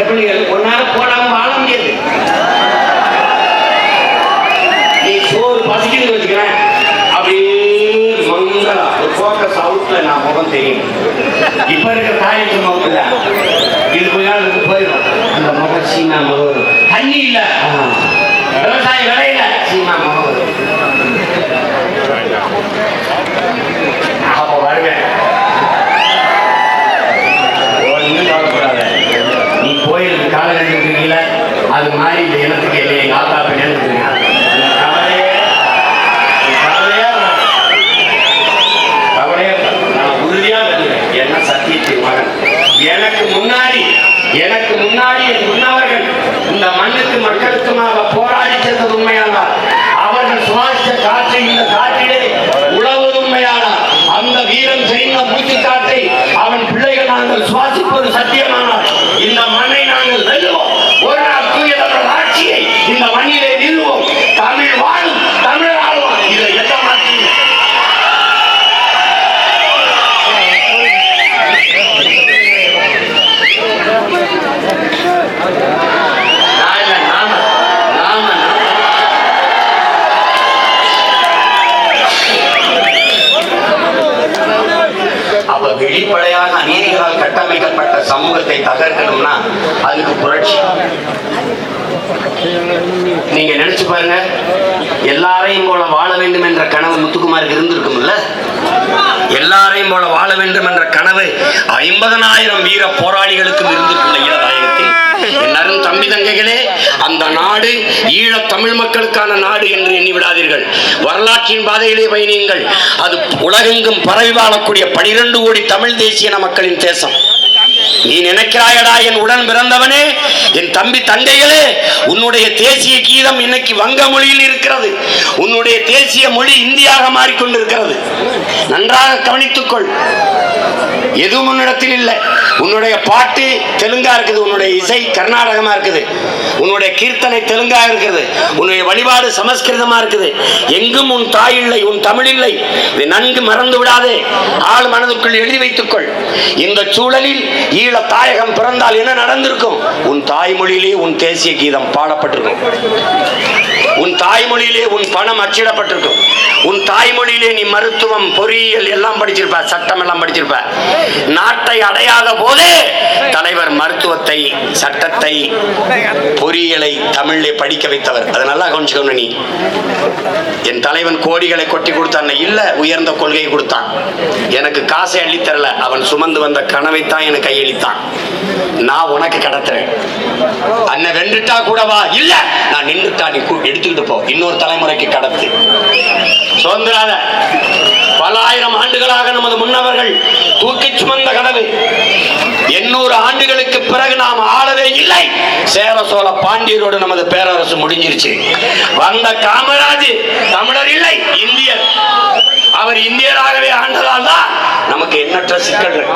எப்படி ஒன்னால போடாம வாழ முடியாது. நீ சோறு பசிக்குது வச்சுக்கிறேன், அப்படியே மங்களா போக்கஸ் அவுட்ல நான் முகம் தெரியும். இப்ப இருக்கிற தாயத்து முகத்துல இது கொஞ்ச நாள் போயிடும். அந்த முகம் சீனா முகம் வரும். தண்ணி இல்ல, விவசாய விளையில சீனா முகம் வரும். அப்ப வருவேன். ஒன்றும் கவலைப்படாத, நீ கோயிலுக்கு கால கட்டிருக்கீங்கள, அது மாதிரி இந்த இனத்துக்கு இல்லை. எங்க ஆத்தா பெண் கவலையே நான் உறுதியா சொல்லுவேன். என்ன சத்தியத்தின் மகன். எனக்கு முன்னாடி என் முன்னவர்கள் இந்த மண்ணுக்கு மக்களுக்குமாக போராடி சென்றது உண்மையானார். அவர்கள் சுவாசித்த காற்றை இந்த காற்றிலே உழவது உண்மையானார். அந்த வீரன் செய்த மூச்சு காற்றை அவன் பிள்ளைகள் நாங்கள் சுவாசிப்பது சத்தியமானார். இந்த மண்ணை நாங்கள் வெல்லுவோம். ஒரு நாள் தூய தமிழ் ஆட்சியை இந்த மண்ணிலே நிறுவோம். தமிழ் வாழும், தமிழர் ஆளுவான். இதை எந்த மாற்றி வெளிப்படையாக அநீதிகளால் கட்டமைக்கப்பட்ட சமூகத்தை தகர்க்கணும்னா அதுக்கு புரட்சி. நீங்க நினைச்சு பாருங்க, எல்லாரையும் போல வாழ வேண்டும் என்ற கனவு முத்துக்குமாருக்கு இருந்திருக்கும்ல. எல்லாரையும் போல வாழ வேண்டும் என்ற கனவு 50,000 வீர போராளிகளுக்கும் இருந்திருக்குள்ள ஈழதாயகத்தில். எல்லாரும் தம்பி தங்கைகளே, அந்த நாடு ஈழ தமிழ் மக்களுக்கான நாடு என்று எண்ணி விடாதீர்கள். வரலாற்றின் பாதையிலே பயணியுங்கள். அது உலகெங்கும் பரவி வாழக்கூடிய 12 கோடி தமிழ் தேசிய மக்களின் தேசம். நீ நினைக்கிறாயடா என் உடன் பிறந்தவனே, என் தம்பி தங்கைகளே, உன்னுடைய தேசிய கீதம் இன்னைக்கு வங்க மொழியில் இருக்கிறது. உன்னுடைய தேசிய மொழி இந்தியாக மாறிக்கொண்டிருக்கிறது. நன்றாக கவனித்துக்கொள். எதுவும் உன்னிடத்தில் இல்லை. உன்னுடைய பாட்டு தெலுங்கா இருக்குது, உன்னுடைய இசை கர்நாடகமா இருக்குது, உன்னுடைய கீர்த்தனை தெலுங்கா இருக்குது, உன்னுடைய வழிபாடு சமஸ்கிருதமா இருக்குது. எங்கும் உன் தாய் இல்லை, உன் தமிழ் இல்லை. இதை நன்கு மறந்து விடாதே. ஆள் மனதுக்குள் எழுதி வைத்துக்கொள். இந்த சூழலில் ஈழ தாயகம் பிறந்தால் என்ன நடந்திருக்கும்? உன் தாய்மொழியிலே உன் தேசிய கீதம் பாடப்பட்டிருக்கும். உன் தாய்மொழியிலே உன் பணம் அச்சிடப்பட்டிருக்கும். உன் தாய்மொழியிலே நீ மருத்துவம், பொறியியல் எல்லாம் படிச்சிருப்ப, சட்டம் எல்லாம் படிச்சிருப்ப. நாட்டை அடையாத போதே தலைவர் மருத்துவத்தை, சட்டத்தை, பொறியியலை தமிழிலே படிக்க வைத்தவர். அதை நல்லா கவனிச்சுக்கணும். நீ என் தலைவன் கோடிகளை கொட்டி கொடுத்தான் இல்ல, உயர்ந்த கொள்கையை கொடுத்தான். எனக்கு காசை அள்ளித்தரல, அவன் சுமந்து வந்த கனவைத்தான் எனக்கு கையளித்தான். நான் உனக்கு கடத்துறேன். அண்ணன் வென்றுட்டா கூடவா? இல்ல, நான் நின்றுட்டா நீ எடுத்துக்கிட்டு போ, இன்னொரு தலைமுறைக்கு கடத்து. சுதந்திராத பல ஆயிரம் ஆண்டுகளாக நமது முன்னவர்கள் தூக்கி சுமந்த கனவு 800 ஆண்டுகளுக்கு பிறகு நாம் ஆளவே இல்லை. சேர சோழ பாண்டியரோடு நமது பேரரசு முடிஞ்சிருச்சு. வந்த காமராஜ் தமிழர் இல்லை, இந்தியர். அவர் இந்தியராகவே ஆண்டதால் தான் நமக்கு எண்ணற்ற சிக்கல்கள்.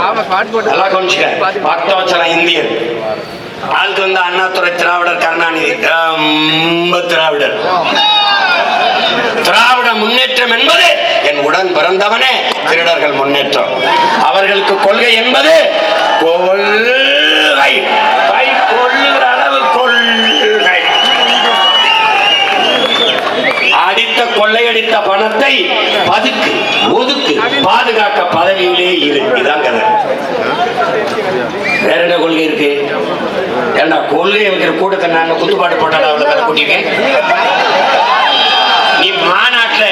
எல்லாம் கொஞ்சம் இந்தியர் ஆளுக்கு வந்து அண்ணாதுரை திராவிடர், கருணாநிதி திராவிடர். திராவிட முன்னேற்றம் என்பது என் உடன் பிறந்தவனே திருடர்கள் முன்னேற்றம். அவர்களுக்கு கொள்கை என்பது கொள்கை, கொள்ளுகிற அளவு கொள்கை. அடித்த கொள்ளையடித்த பணத்தை பதுக்கு ஒதுக்கு பாதுகாக்க பதவியிலே இருக்குதான் கதை. வேற என்ன கொள்கை இருக்கு? ஏன்னா கொள்கை வைக்கிற கூட்டத்தை நான் குத்துப்பாட்டு போட்டாலும் அவ்வளவு கதை கூட்டிருக்கேன். நீ மாநாட்டுல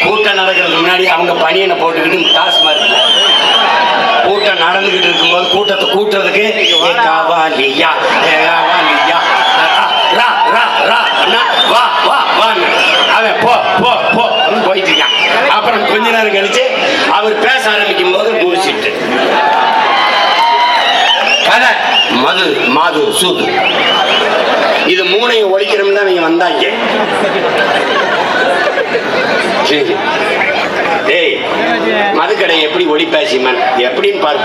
கூட்டம் நடக்கிறதுக்கு முன்னாடி அவங்க பணியனை போட்டுக்கிட்டு டாஸ்மார்க் கூட்டம் நடந்துகிட்டு இருக்கும்போது கூட்டத்தை கூட்டுறதுக்கு அவன் போயிட்டு இருக்கான். அப்புறம் கொஞ்ச நேரம் கழிச்சு அவர் பேச ஆரம்பிக்கும் போது முடிச்சிட்டு கதை மது மாது சூது இது மூணையும் ஒழிக்கணும் தான் நீங்க வந்தாங்க. மதுக்கடை எப்படி ஒழிப்பாசிமன் எப்படின்னு பாரு.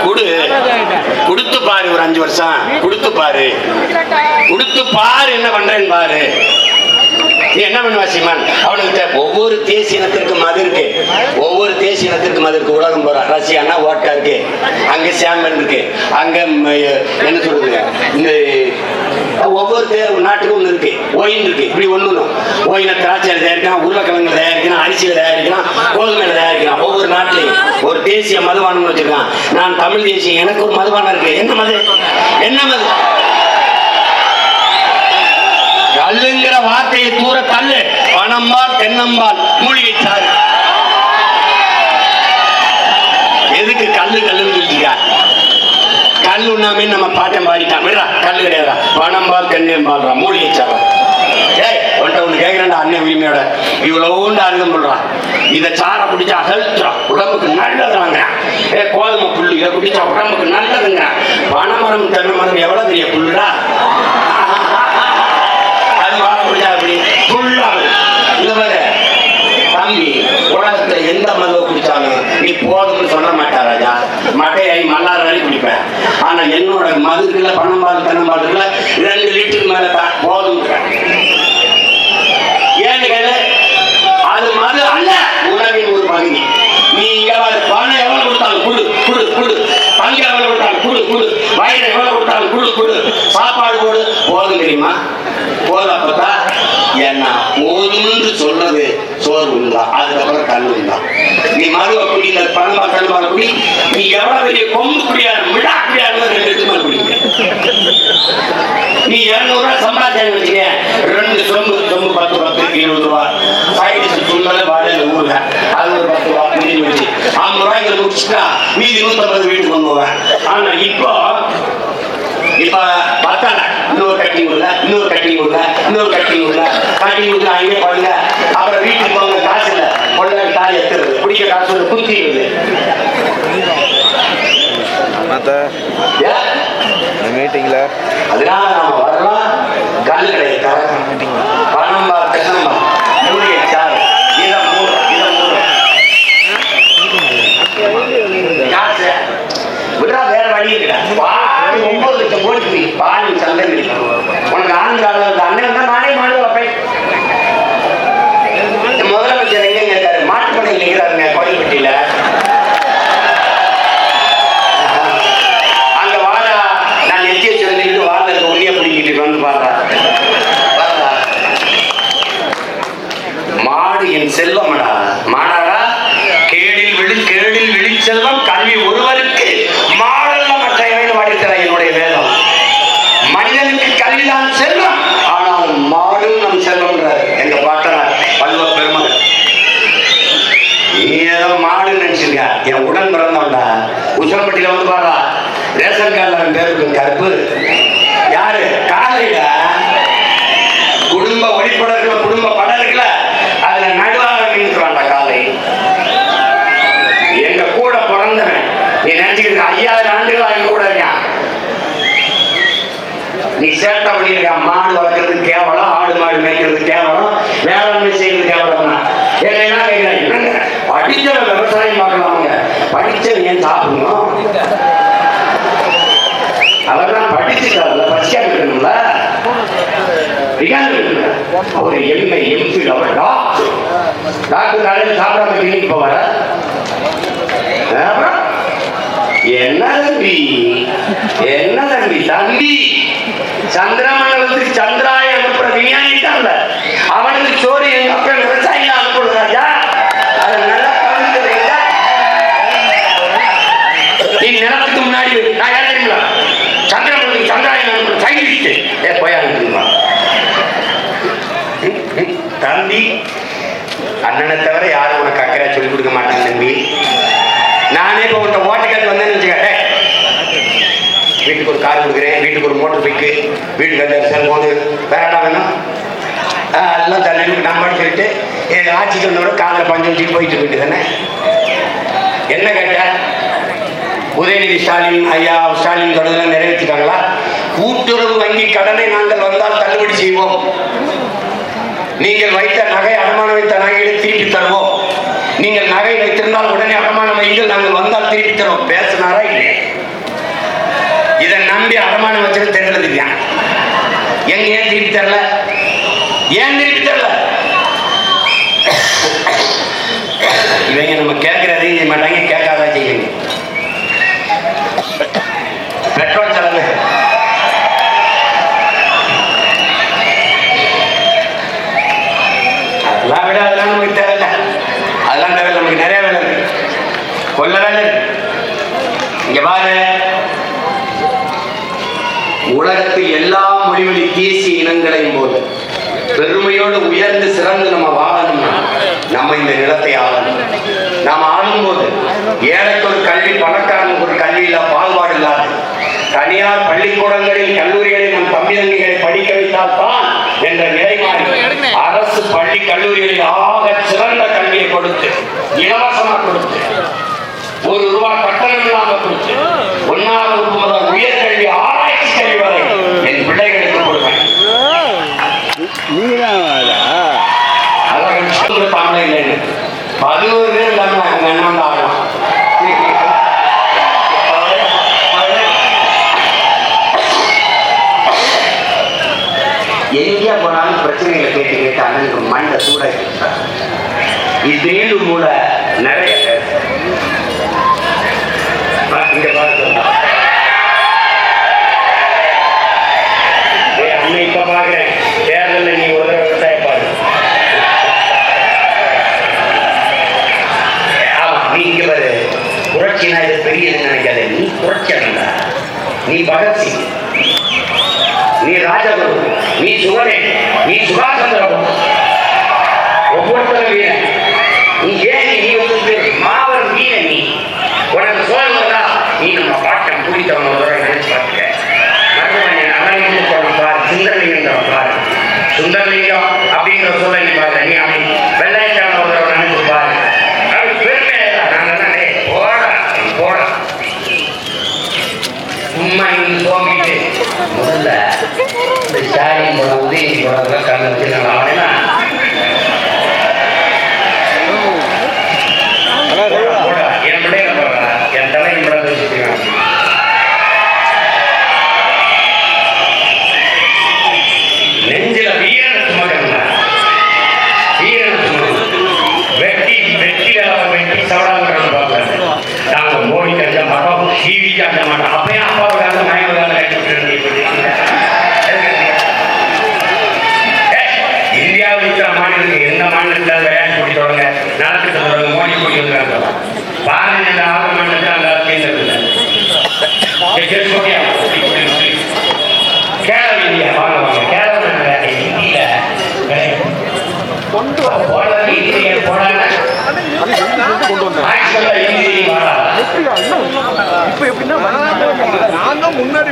கொடுத்து பாரு, ஒரு 5 வருஷம் கொடுத்து பாரு, கொடுத்து பாரு என்ன பண்றேன்னு பாரு. நீ என்ன பண்ணுவா சீமான்? அவனுக்கு ஒவ்வொரு தேசிய இனத்திற்கு மது இருக்கு, ஒவ்வொரு தேசிய இனத்திற்கு மது இருக்கு. உலகம் போற ரஷ்யானா ஓட்டா இருக்கு, அங்க சாம்பன் இருக்கு, அங்க என்ன சொல்றது இந்த ஒவ்வொரு நாட்டுக்கும் ஒண்ணு இருக்கு. ஒயின் இருக்கு, இப்படி ஒண்ணு ஒயின திராட்சையில தயாரிக்கலாம், உருளைக்கிழங்கு தயாரிக்கலாம், அரிசியில தயாரிக்கலாம், கோதுமையில தயாரிக்கலாம். ஒவ்வொரு நாட்டிலையும் ஒரு தேசிய மதுபானம் வச்சிருக்கான். நான் தமிழ் தேசியம், எனக்கு ஒரு மதுபானம் இருக்கு. என்ன மது? என்ன மது? கல்லுங்கிற வார்த்தையை தூர தள்ளு. பணம்பால் தென்னம்பால் மூலிகை சாறு. எதுக்கு கல்லு கல்லுன்னு சொல்லிட்டா? கல் உண்ணாமே நம்ம பாட்டம் பாடிட்டான். விடுறா, கல்லு கிடையாதா? பணம்பால் தென்னம்பால் மூலிகை சாறு. ஒன்று கேட்கிறேன், அண்ணன் உரிமையோட இவ்வளவுண்டு அருகம் சொல்றான். இதை சாரை குடிச்சா ஹெல்த் உடம்புக்கு நல்லதுங்க. கோதுமை புல்லு இதை குடிச்சா உடம்புக்கு நல்லதுங்க. பனைமரம் தென்னை மரம் எவ்வளவு பெரிய புல்லுடா. தம்பி உலகத்துல எந்த மதுவை குடிச்சாலும் நீ போதும்னு சொல்ல மாட்டா ராஜா. மட்டையாகி மல்லாரி குடிப்பேன். ஆனா என்னோட மதுக்குள்ள பணம்பால் தென்னம்பாலுக்குள்ள 2 லிட்டருக்கு மேல போதும். ஏன்னு கேளு, அது மது அல்ல, உணவின் ஒரு பகுதி. நீ பணம் எவ்வளவு கொடுத்தாலும் குடு குடு குடு, தங்க எவ்வளவு கொடுத்தாலும் குடு குடு, வயிறு எவ்வளவு கொடுத்தாலும் குடு குடு, சாப்பாடு போடு, போதும் தெரியுமா? போதும். அப்பதான் ஏன்னா போதும்னு சொல்றது சோறு உள்ளா, அதுக்கப்புறம் கல்லு உள்ளா. நீ மதுவை குடி, பணமா கல்லுமா குடி, நீ எவ்வளவு பெரிய கொம்பு குடியாது விழா குடியாது 2 லிட்டர் குடிக்க. நீ 200 ரூபாய் சம்பாதிச்சான்னு வச்சுக்க, 2 சொம்பு 10 20 ரூபாய் சைடிஸ் சுண்டல வாழையில ஊருங்க, அது ஒரு 10 ரூபாய் முடிஞ்சு வச்சு 50 ரூபாய்க்கு முடிச்சுட்டா மீதி 150 வீட்டுக்கு கொண்டு போவேன். ஆனா இப்ப பத்தால இன்னொரு கட்டிங் கொடுங்க, இன்னொரு கட்டிங் கொடுங்க, இன்னொரு கட்டிங் கொடுங்க, கட்டிங் கொடுங்க, அங்கே பண்ணுங்க. அப்புறம் வீட்டுக்கு போங்க, காசு இல்லை, கொள்ள தாலி எத்துறது, குடிக்க காசு குத்திடுது. மீட்டிங்ல அதனால நாம வரலாம். கல் கிடையாது, பணம்பா தென்னம்பா மூலிகை சாறு, இதை மூணு காசு விடா. வேற வழி இல்லை. 9 லட்சம் கோடி பால் சந்தை உனக்கு ஆந்திராவில் இருந்த அண்ணன் தான் நானே மாடு வைப்பேன். முதலமைச்சர் எங்க கேட்டாரு, மாட்டுப்படையில் இருக்கிறாருங்க கோயில்பட்டியில. அங்க வாழை நான் நெத்திய சொல்லிட்டு வாழை உண்மையை பிடிக்கிட்டு வந்து பாடுறா. மாடு என் செல்வமடா, மாடாடா கேடில் விழி செல்வம் கல்வி ஒருவருக்கு மாடல்ல மற்ற வாடிக்கிறார் என்னுடைய வேதம். மனிதனுக்கு கல்விதான் செல்வம், ஆனால் மாடும் நம் செல்வம்ன்றார் எங்க பாட்டனார் பல்வ பெருமகன். நீ ஏதோ மாடு நினைச்சிருக்க, என் உடன் பிறந்தவன்டா. உசலப்பட்டியில வந்து பாடுறா, ரேஷன் கார்டில் பேருக்கு கருப்பு யாரு? காலையில குடும்ப ஒளிப்படர்கள குடும்ப படம் இருக்குல்ல, அதுல நடுவாக நின்றுவான்டா காலை. எங்க கூட பிறந்தவன் நீ நினைச்சுக்கிட்டு 5000 ஆண்டுகள் ஆகி கூட இருக்கான். நீ சேட்டை பண்ணிருக்க, மாடு வளர்க்கறது கேவலம், ஆடு மாடு மேய்க்கிறது கேவலம், வேளாண்மை செய்யறது கேவலம். என்ன கேட்கிறேன், படிச்சவன் விவசாயம் பார்க்கலாமுங்க, படிச்சவன் ஏன் சாப்பிடணும்? அவர்தான் படிச்சுட்டாருல, பசியா இருக்கணும்ல. ஒரு எம்ஐ எம்ஃபில் அவர் டாக்டர் காலையில் சாப்பிடாம கிளினிக் போவார. என்ன தம்பி என்ன தம்பி தம்பி சந்திரமண்டலத்துக்கு சந்திராய அனுப்புற விஞ்ஞானிட்டான்ல, அவனுக்கு சோறு எங்க அப்பா விவசாயில அனுப்புறது ராஜா. அதை நல்லா கவனிக்கிறீங்களா? நீ நிலத்துக்கு முன்னாடி நான் யார் தெரியுங்களா? சந்திரமண்டலத்துக்கு சந்திராயன் அனுப்புற சயின்டிஸ்ட் போய் அனுப்புமா தம்பி. அண்ணனை தவிர யாரும் உனக்கு அக்கறை சொல்லிக் கொடுக்க மாட்டாங்க தம்பி. நானே இப்போ உன்ட்ட ஓட்டக்காட்டு வந்தேன்னு வச்சுக்க, வீட்டுக்கு ஒரு கார் கொடுக்குறேன், வீட்டுக்கு ஒரு மோட்டர் பைக்கு, வீட்டுக்கு அந்த செல்போனு வேறடா வேணும் எல்லாம் தள்ளி நம்ம சொல்லிட்டு என் ஆட்சிக்கு வந்தோட காதில் பஞ்சம் வச்சுட்டு போயிட்டு இருக்கு தானே. என்ன கேட்ட? உதயநிதி ஸ்டாலின் ஐயா ஸ்டாலின் தொடர்ந்து நிறைவேற்றிட்டாங்களா? கூட்டுறவு வங்கி கடனை நாங்கள் வந்தால் தள்ளுபடி செய்வோம், நீங்கள் வைத்த நகை அடமானம் வைத்த நகைகளை திருப்பி தருவோம், நீங்கள் நகை வைத்திருந்தால் உடனே அடமானம் வைங்கள், நாங்கள் வந்தால் திருப்பி தருவோம். பேசினாரா இல்லையா? இதை நம்பி அடமானம் வச்சுட்டு தெரியலதுங்க. எங்க ஏன் திருப்பி தரல? ஏன் திருப்பி தரல? இவங்க நம்ம கேட்கறதையும் செய்ய மாட்டாங்க, கேட்காதா செய்யுங்க. பெட்ரோல் செலவு அதெல்லாம் விட அதெல்லாம் நமக்கு தேவையில்லை, அதெல்லாம் தேவையில்லை. நமக்கு நிறைய வேலை இருக்கு, கொல்ல வேலை இருக்கு. இங்க பாரு, உலகத்தில் எல்லா மொழிவழி தேசிய இனங்களையும் போது பெருமையோடு உயர்ந்து சிறந்து நம்ம வாழணும்னா நம்ம இந்த நிலத்தை ஆளணும். நாம் ஆளும்போது ஏழைக்கு ஒரு கல்வி, பணக்காரனுக்கு ஒரு கல்வியில பால்பாடு இல்லாது தனியார் பள்ளிக்கூடங்களில் கல்லூரிகளில் நம் தம்பிதங்கிகளை படிக்க வைத்தால் தான் என்ற நிலை மாறி அரசு பள்ளி கல்லூரிகளில் ஆக சிறந்த கல்வியை கொடுத்து இலவசமா கொடுத்து ₹1 கட்டணம் இல்லாமல் கொடுத்து 1ஆம் வகுப்பு முதல் உயர்கல்வி ஆராய்ச்சி கல்வி வரை என் பிள்ளைகளுக்கு கொடுப்பேன். தமிழ் இல்லைன்னு 11 பேர் நன்மந்த ஆகலாம். எங்கேயா போனாலும் பிரச்சனைகளை கேட்டு கேட்டு அண்ணனுக்கு மண்டை சூடாக்கி இது மூல நிறைய அண்ணன் இப்ப பாக்குறேன் தேர்தலில் நீ ஒரு விவசாய பாரு. ஆமா, நீ இங்க பாரு, புரட்சினா இது பெரியதுன்னு நினைக்காத. நீ புரட்சி அண்ணா, நீ பகத்சிங், நீ ராஜகுரு, நீ சுகனே, நீ சுபாஷ் சந்திர போஸ், ஒவ்வொருத்தரும் வீரன். நீ ஏன் நீ வந்து மாபெரும் வீரன். நீ உனக்கு சோழம் வந்தா நீ நம்ம பாட்டம் பிடித்தவங்க ஒரு நினைச்சு பார்த்துக்க. மருத்துவமனை அவன் சொல்ல பாரு, சுந்தரலிங்கம் பாரு, சுந்தரலிங்கம் அப்படிங்கிற சொல்ல நீ பாரு. நீ அப்படி வெள்ளைக்கான ஒரு நினைச்சு பாரு. அது பெருமை. நாங்கள் போடா போடா சும்மா நீங்க சோம்பிட்டு முதல்ல இந்த ஸ்டாலின் போட உதயநிதி போடுறதுலாம் கலந்து வச்சுருக்காங்க. அவனா என் பிள்ளைங்க போடுறா, என் தலைக்கு படம் வச்சுருக்காங்க. நெஞ்சில வீரனை சுமக்கணும்னா வீரனை சுமக்கணும். வெட்டி வெட்டி வெட்டி சவடாங்கிறத பார்க்கறது. நாங்கள் மோடி கட்ட மாட்டோம், டிவி காட்ட மாட்டோம். அப்பயும் அப்பாவுக்காக மயவுக்காக கட்டி இந்தியாவில் இருக்கிற மாநிலத்துக்கு எந்த மாநிலத்தில் விளையாட்டு போட்டி தொடங்க நடத்தி சொல்றாங்க. மோடி போட்டி வந்துருக்காங்க. பாரதிய ஜனதா மாநிலத்தில் அந்த கேந்திரத்தில் கேரள இந்தியா வாங்க வாங்க கேரள இந்தியில போடாது இந்திய போடாத இந்திய வாடா. இப்ப எப்படின்னா நான் தான் முன்னாடி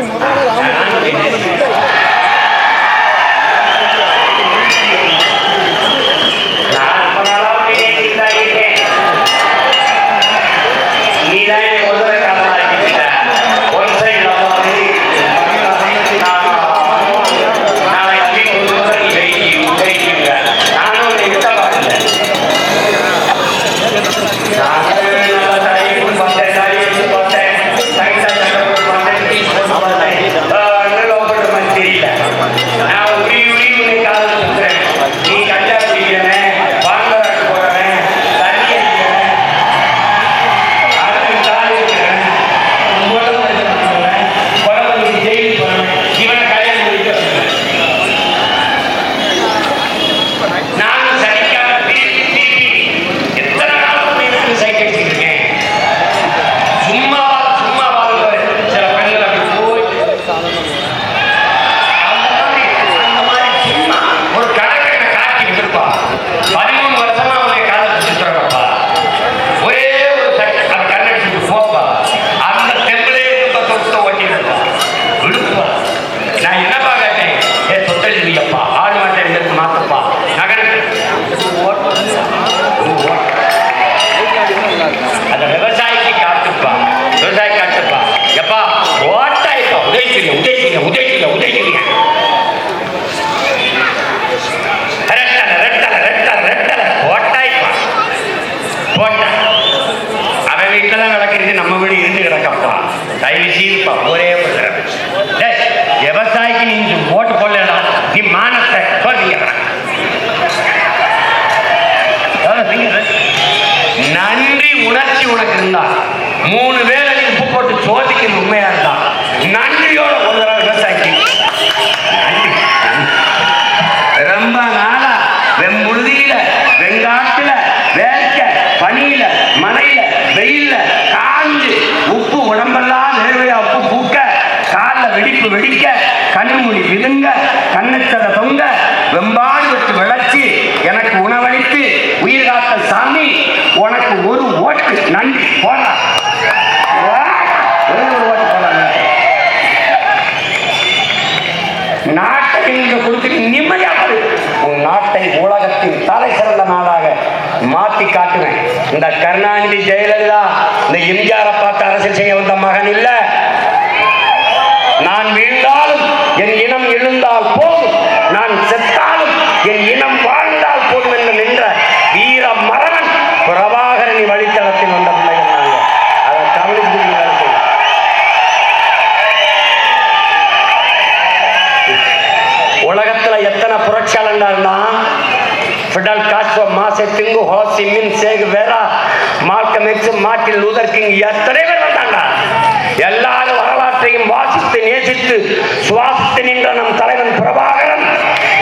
போட்டேன். அவன் வீட்டில் தான் விளக்குறது, நம்ம வீடு இருந்து கிடக்கப்பா. தயவு செய்துப்பா ஒரே விவசாயிக்கு நீ ஓட்டு போடலடா, நீ மானத்தை சொல்றீங்க. நன்றி உணர்ச்சி உனக்கு இருந்தா 3 வேளை உப்பு போட்டு சோதிக்கிறது உண்மையா இருந்தா நன்றியோட ஒரு தடவை விவசாயிக்கு ரொம்ப நாளா வெம்புழுதியில வெங்காட்டுல வேர்க்க பனியில மழையில வெயில்ல காஞ்சு உப்பு உடம்பெல்லாம் நேர்வையா உப்பு பூக்க காலில் வெடிப்பு வெடிக்க கண்ணுமொழி விழுங்க கண்ணச்சதை தொங்க வெம்பாடு விட்டு விளைச்சி எனக்கு உணவளித்து உயிர் காத்த சாமி உனக்கு ஒரு ஓட்டு நன்றி போடா. ஒரு ஓட்டு போடா. நாட்டை நீங்க கொடுத்து நிம்மதியாக உன் நாட்டை உலகத்தின் தலை சிறந்த நாளாக மாற்றி காட்டுவேன். இந்த கருணாநிதி ஜெயலலிதா இந்த எம்ஜிஆரை பார்த்து அரசியல் செய்ய வந்த மகன் இல்ல. நான் வீழ்ந்தாலும் என் இனம் எழுந்தால் போதும், நான் செத்தாலும் என் இனம் வாழ்ந்தால் போதும் என்று நின்ற வீர மரவன் பிரபாகரனி வழித்தளத்தில் வந்த பிள்ளைகள் நாங்கள். அதை கவனித்து உலகத்துல எத்தனை புரட்சியாளர்னா Fidel Castro, மாசே திங்கு, Ho Chi Minh, Che Guevara, Malcolm X, Martin Luther King, எத்தனை பேர் வந்தாங்க. எல்லாரும் வரலாற்றையும் வாசித்து நேசித்து சுவாசித்து நின்ற நம் தலைவன் பிரபாகரன்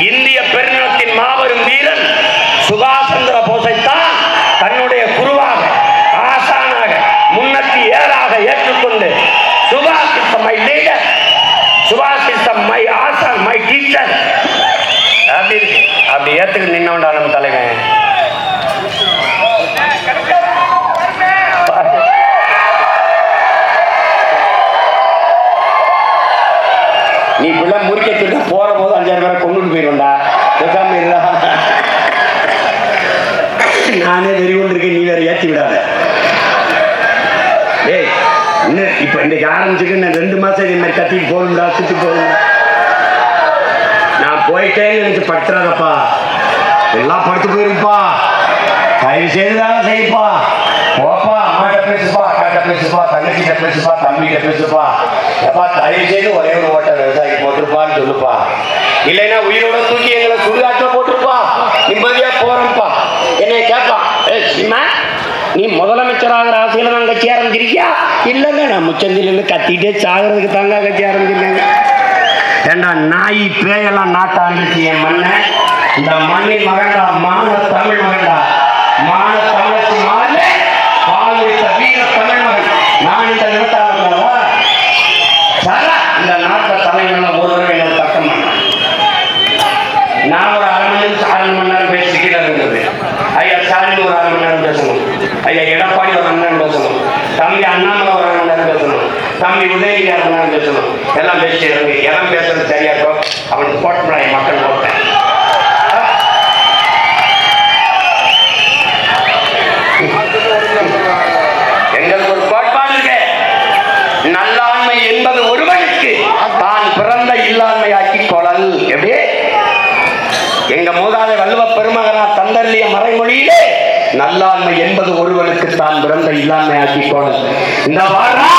இந்திய பெருநிலத்தின் மாபெரும் வீரன் சுபாஷ் சந்திர போஸைத்தான் தன்னுடைய குருவாக ஆசானாக 307 ஏற்றுக்கொண்டு சுபாஷ் இஸ் மை லீடர், சுபாஷ் இஸ் மை ஆசான், மை டீச்சர் அப்படி ஏத்துக்கு நின்னவன்டா நம் தலைவன். நீ பிள்ளை முறிக்க சொல்லி போற போது 5,000 பேரை கொண்டுட்டு போயிருந்தா நானே வெறி கொண்டிருக்கேன், நீ வேற ஏற்றி விடாத. ஏய் இன்னும் இப்ப இன்னைக்கு ஆரம்பிச்சுக்கு நான் 2 மாசம் இது மாதிரி கத்திட்டு போகணும்டா, சுத்தி போகணும்டா. நான் போயிட்டேன்னு நினைச்சு படுத்துறாதப்பா, எல்லாம் படுத்து போயிருப்பா. தயவு செய்துதான செய்ப்பா. போப்பா, அம்மாட்ட பேசுப்பா, அக்காட்ட பேசுப்பா, தங்கச்சிட்ட பேசுப்பா, தம்பிகிட்ட பேசுப்பா. எப்பா தயவு செய்து ஒரே ஒரு ஓட்ட விவசாயிக்கு போட்டிருப்பான்னு சொல்லுப்பா. இல்லைன்னா உயிரோட தூக்கி எங்களை சுடுகாட்டில் போட்டிருப்பா, நிம்மதியா போறோம்ப்பா. என்னை கேட்பா, நீ முதலமைச்சராகிற ஆசையில தான் கட்சி ஆரம்பிச்சிருக்கியா? இல்லைங்க, நான் முச்சந்திலிருந்து கத்திட்டே சாகிறதுக்கு தாங்க கட்சி ஆரம்பிச்சிருக்காங்க. ஏண்டா நாய் பேயெல்லாம் நாட்டாண்டுச்சு என் மண்ணை. இந்த மண்ணின் மகன்டா, மான தமிழ் மகன்டா, மான தமிழச்சி மாறல பால் வைத்த வீர தமிழ் மகன். நான் இந்த நிலத்தாளர்களா இந்த நாட்டை தலைவர்கள் ஒருவரை என்னோட தக்கம் பண்ண. நான் ஒரு 1/2 மணி நேரம் பேசிக்கிட்டு இருந்தது. ஐயா ஸ்டாலின் ஒரு 1/2 மணி நேரம் பேசணும், ஐயா எடப்பாடி ஒரு 1 மணி நேரம் பேசணும், தம்பி அண்ணாமலை ஒரு 1 மணி நேரம் பேசணும், தம்பி உதயநிதி 1 மணி நேரம் பேசணும். எல்லாம் பேசிட்டு இருக்கு. எல்லாம் பேசுறது சரியா இருக்கும். அவனுக்கு போட்டா மக்கள் போட்டேன். எங்களுக்கு ஒரு கோட்பாடு இருக்கு. நல்லாண்மை என்பது ஒருவனுக்கு தான் பிறந்த இல்லாண்மையாக்கி கொள்ளல். எப்படி எங்க மூதாதை வள்ளுவ பெருமகனா தந்தர்லிய மறைமொழியிலே நல்லாண்மை என்பது ஒருவனுக்கு தான் பிறந்த இல்லாண்மையாக்கி கொள்ளல். இந்த வாரா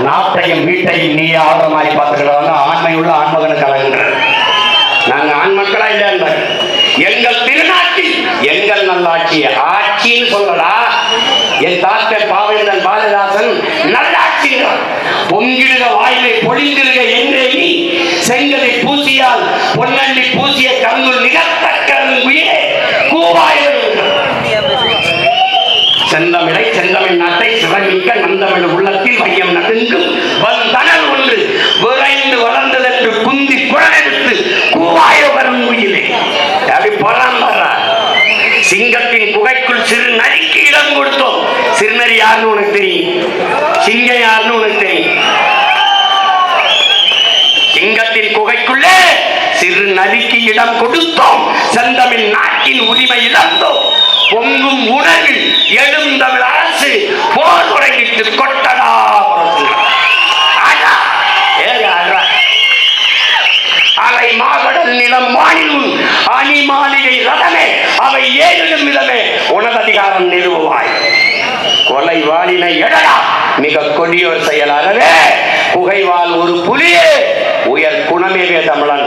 நாட்டையும் வீட்டையும் நீ ஆர்வமாய் பார்த்துக்கிறவங்க ஆண்மை உள்ள ஆண்மகனுக்கு அழகுன்றார். நாங்க ஆண் மக்களா இல்லை. எங்கள் திருநாட்டில் எங்கள் நல்லாட்சி ஆட்சின்னு சொல்லலா. என் தாத்தன் பாவேந்தன் பாரதிதாசன் நல்லாட்சி பொங்கிடுக வாயிலை பொழிந்திடுக என்றே நீ செங்கலை பூசியால் பொன்னள்ளி பூசிய கண்ணுள் நிகழ்த்தக்க உயிரே கூவாயில் செந்தமிழை செந்தமிழ் நாட்டை சிவமிக்க நந்தமிழ் உள்ளத்தில் மையம் நடுங்கும் வந்தனல் ஒன்று விரைந்து வளர்ந்ததென்று குந்தி குழலெடுத்து கூவாய வரும் உயிரே. அப்படி போறான். சிங்கத்தின் குகைக்குள் சிறு நரிக்கு இடம் கொடுத்தோம். சிறுநரி யாருன்னு உனக்கு தெரியும், சிங்கம் யாருன்னு உனக்கு தெரியும். சிங்கத்தின் குகைக்குள்ளே சிறு நரிக்கு இடம் கொடுத்தோம். செந்தமிழ் நாட்டின் உரிமை இழந்தோம். பொங்கும் உணவில் எழுந்தமிழ் அரசு போர் தொடங்கிட்டு கொட்டடா. அலை மாகடல் நிலம் வானிலும் அணி மாளிகை ரதமே அவை ஏழும் விதமே உனது அதிகாரம் நிறுவுவாய். வாளினை எடடா மிக கொடியோர் செயலாகவே புகைவால் ஒரு புலியே உயர் குணமேவே தமிழன்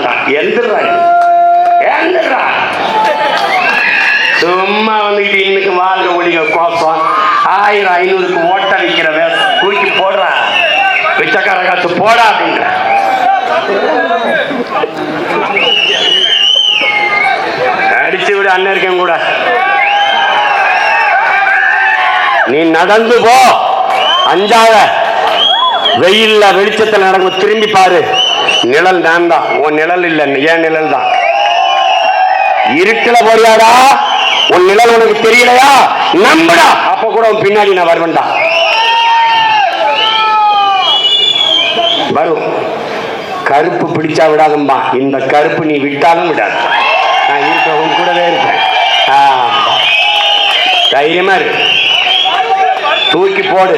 எந்திரான் சும்மா வந்துட்டு இன்னைக்கு வாழ்க ஒளிக கோசம் 1500க்கு ஓட்ட வைக்கிற தூக்கி போடுறா பிச்சைக்கார காசு போடா அப்படிங்கிற அடிச்சு விட அண்ணன் இருக்கேன் கூட நீ நடந்து போ அஞ்சாத வெயில்ல வெளிச்சத்தில் நடக்கும் திரும்பி பாரு நிழல் நான் தான் உன் நிழல் இல்லை ஏன் நிழல் தான் இருட்டுல போறியாடா உன் நிழல் உனக்கு தெரியலையா நம்படா அப்ப கூட உன் பின்னாடி நான் வருவேன்டா வரும் கருப்பு பிடிச்சா விடாதும்பா இந்த கருப்பு நீ விட்டாலும் விடாது நான் இருக்கவும் கூடவே இருப்பேன் தைரியமா இருக்கு தூக்கி போடு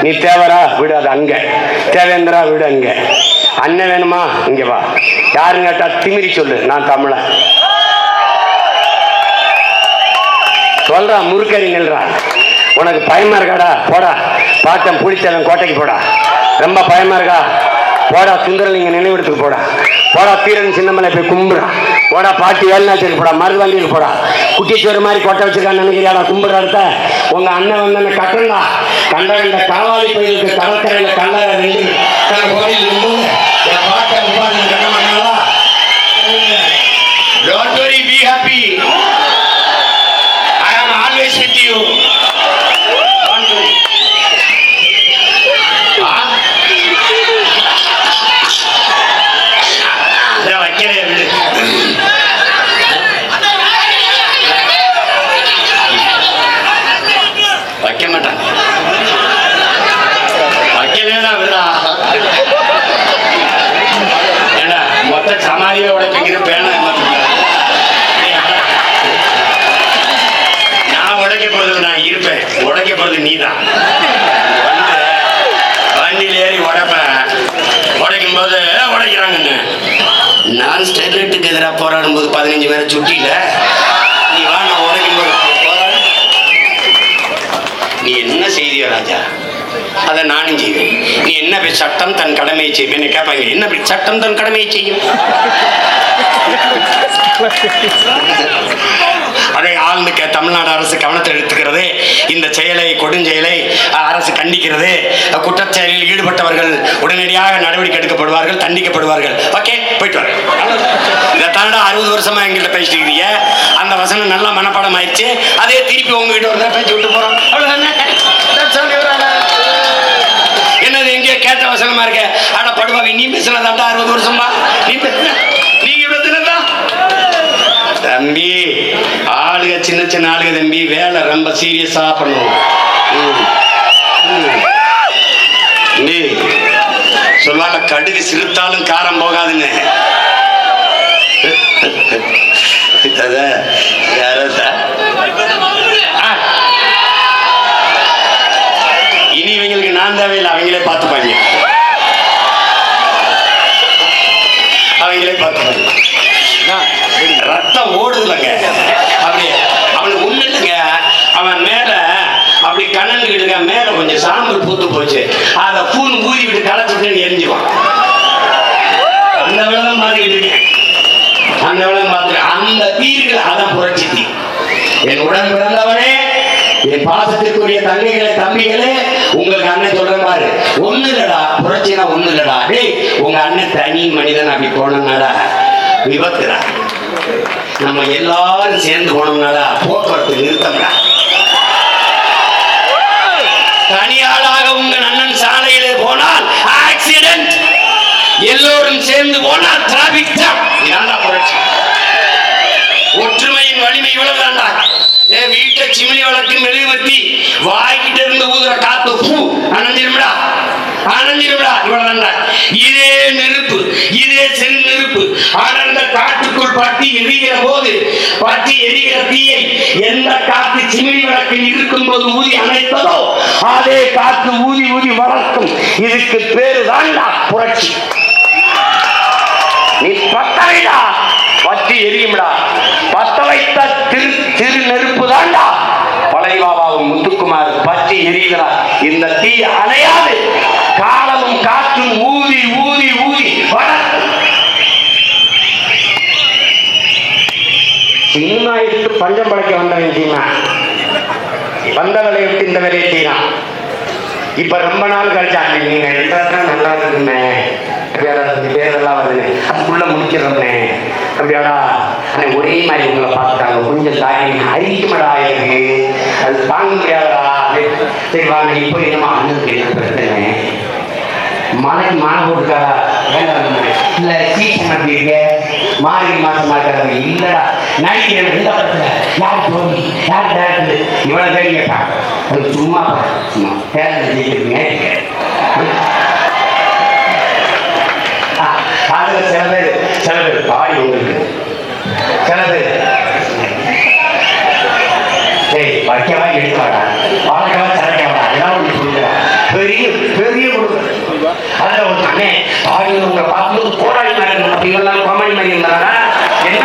நீ தேவரா விடாது அங்க தேவேந்திரா விடு அங்க அண்ணன் வேணுமா இங்க வா யாருன்னு கேட்டா திமிரி சொல்லு நான் தமிழன் சொல்றான் முறுக்கறி நெல்றான் உனக்கு பயமா இருக்காடா போடா பாட்டம் பிடிச்சவன் கோட்டைக்கு போடா ரொம்ப பயமா இருக்கா போடா சுந்தரலிங்க நினைவிடத்துக்கு போடா போடா தீரன் சின்னமலை போய் கும்பிடுறா போடா பாட்டி வேலுநாச்சிக்கு போடா மருதுவண்டியில் போடா குட்டிச்சோறு மாதிரி கொட்டை வச்சிருக்கான்னு நினைக்கிறியாடா கும்பிடுற இடத்த உங்க அண்ணன் வந்து கட்டண்டா கண்ட கண்ட காவாலி கோயிலுக்கு கடற்கரையில கல்லற ரெண்டு கோயில் Don't worry, be happy. I am always with you. Don't worry. வைக்க மாட்டாங்க வைக்கலேடா விடா ஏடா மொத்த சமாதியை உடைக்கிற பேனா நான் உடைக்கப்படுறது நான் இருப்பேன் உடைக்கப்படுறது நீ தான் வண்டியில் ஏறி உடைப்பேன் உடைக்கும் போது உடைக்கிறாங்கன்னு நான் ஸ்டெர்லைட்டுக்கு எதிராக போராடும் போது 15 பேரை சுட்டியில நீ வா நான் உடைக்கும் போது நீ என்ன செய்தியோ ராஜா அதை நானும் செய்வேன் நீ என்ன சட்டம் தன் கடமையை செய்வேன் என்ன கேட்பாங்க என்ன சட்டம் தன் கடமையை செய்யும் அதை ஆழ்ந்து தமிழ்நாடு அரசு கவனத்தில் எடுத்துக்கிறது இந்த செயலை கொடுஞ்செயலை அரசு கண்டிக்கிறது குற்றச்செயலில் ஈடுபட்டவர்கள் உடனடியாக நடவடிக்கை எடுக்கப்படுவார்கள் தண்டிக்கப்படுவார்கள் ஓகே போயிட்டு வர இதை தாண்டா 60 வருஷமா எங்கிட்ட பேசிட்டு இருக்கீங்க அந்த வசனம் நல்லா மனப்பாடம் ஆயிடுச்சு அதே திருப்பி உங்ககிட்ட ஒரு பேச்சு விட்டு போறோம் என்னது எங்கேயோ கேட்ட வசனமா இருக்க ஆனா படுவாங்க நீ பேசுனதாண்டா 60 வருஷமா நீ நீங்க பேசுனதா தம்பி ஆளுக சின்ன சின்ன ஆளுக தம்பி வேலை ரொம்ப சீரியஸா பண்ணுவோம் சொல்லுவாங்க கடுகு சிறுத்தாலும் காரம் போகாதுன்னு இனி இவங்களுக்கு நான் தேவையில்லை அவங்களே பார்த்துப்பாங்க அவங்களே பார்த்துப்பாங்க ரத்தம் ஓடுதுலங்க அப்படியே அவனுக்கு ஒண்ணு இல்லைங்க அவன் மேல அப்படி கண்ணன்கிட்டு இருக்க மேல கொஞ்சம் சாம்பல் பூத்து போச்சு அதை பூன் ஊதி விட்டு களைச்சிட்டு எரிஞ்சுவான் அந்த வேலை மாறிக்கிட்டு அந்த வேலை மாத்திர அந்த தீர்கள் அதான் புரட்சி தீ என் உடன் பிறந்தவனே என் பாசத்திற்குரிய தங்கைகளே தம்பிகளே உங்களுக்கு அண்ணன் சொல்ற மாதிரி ஒண்ணு இல்லடா புரட்சினா ஒண்ணு இல்லடா டேய் உங்க அண்ணன் தனி மனிதன் அப்படி போனோம்னாடா விபத்துடா நம்ம எல்லாரும் சேர்ந்து போனோம்னாடா போக்குவரத்து நிறுத்தம்டா தனியாளாக உங்க அண்ணன் சாலையிலே போனால் ஆக்சிடென்ட் எல்லோரும் சேர்ந்து போனால் டிராபிக் ஜாம் இதாண்டா புரட்சி ஒற்றுமையின் வலிமை இவ்வளவுதான்டா வீட்டை சிமிழி வளர்க்கு மெழுகுவர்த்தி வாய்கிட்ட இருந்து ஊதுற காத்து பூ அணைஞ்சிரும்டா அணைஞ்சிரும்டா இவ்வளவுதான்டா இதே நெருப்பு இதே சிறு நெருப்பு அடர்ந்த காட்டுக்குள் பற்றி எரிகிற போது பற்றி எரிகிற தீயை எந்த காற்று சிமிழி வழக்கில் இருக்கும் போது ஊதி அணைத்ததோ அதே காற்று ஊதி ஊதி வளர்க்கும் இதுக்கு பேரு தான்டா புரட்சி நீ பத்தரைடா பற்றி எரியும்டா பத்த வைத்த திரு நெருப்பு தாண்டா பழையபாபாவும் முத்துக்குமார் பற்றி எரிகிறார். இந்த தீ அணையாது. காலமும் காற்றும் ஊதி ஊதி ஊதி சினிமா எடுத்து பஞ்சம் படைக்க வந்தவன் சீனா. வந்த வேலையை விட்டு இந்த வேலையை செய்யலாம். இப்ப ரொம்ப நாள் கழிச்சாங்க. நீங்க நல்லா இருக்குன்னு பேரெல்லாம் வருது, அதுக்குள்ள முடிக்கிறோம்னே அப்படியாடா. ஒரே மாதிரி உங்களை பார்த்துட்டாங்க. கொஞ்சம் தாய் அறிவிக்குமடா, எனக்கு அது தாங்க முடியாதா. சரி வாங்க, இப்போ என்னமா அண்ணனுக்கு என்ன பிரச்சனை? மலைக்கு மாலை போட்டுக்காரா? இல்ல சீசன் அப்படி இருக்க மார்கழி மாசமா இருக்காங்க. இல்லடா நடிக்கிறேன். எந்த பிரச்சனை? யார் தோணி யார் டேரக்டர் இவ்வளவு பேர் கேட்டாங்க. அது சும்மா சும்மா டேரக்டர் ஜெயிக்கிறீங்க. அதுல சில பேர் பாடி உங்களுக்கு சில பேர் சரி வைக்கவா எடுக்கவாடா வாழ்க்கவா சரக்கவாடா ஏதாவது ஒன்று சொல்லுங்க. பெரிய பெரிய கொடுக்குறது. அதுல ஒரு அண்ணே பாடி உங்களை பார்க்கும்போது போராடி மாதிரி அப்படிங்கலாம் கோமாளி மாதிரி இருந்தாரா? என்ன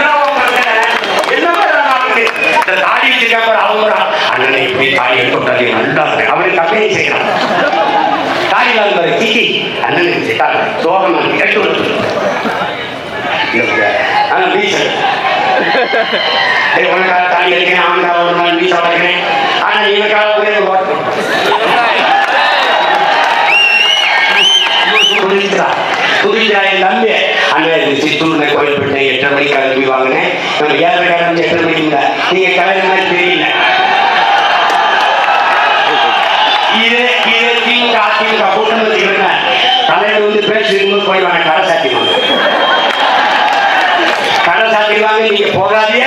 தாடி வச்சிருக்காங்க அவங்க அண்ணனை இப்படி தாடி எடுத்து நல்லா அவரு கம்பெனி செய்யறான். தாடி வாங்க கிட்டி அண்ணனுக்கு சேர்த்தாங்க சோகம் கேட்டு வந்து உனக்காக தாடி எடுக்கிறேன். அவனுக்காக ஒரு நாள் வீசா வைக்கிறேன். ஆனா இவனுக்காக ஒரே ஓட்டம் துரிதா என் தம்பி அண்ணன் சித்தூர்ல கோயில்பட்டை 8:30 மணிக்கு கிளம்பி வாங்கினேன். நம்ம 7:30 கிளம்பி 8:30 மணிக்கு நீங்க கிளம்பி மாதிரி தெரியல. அதிமுக கூட்டம் தலையில வந்து பேசிட்டு போயிடுவாங்க. கடை சாத்திடுவாங்க. கடை சாத்திடுவாங்க. நீங்க போகாதீங்க,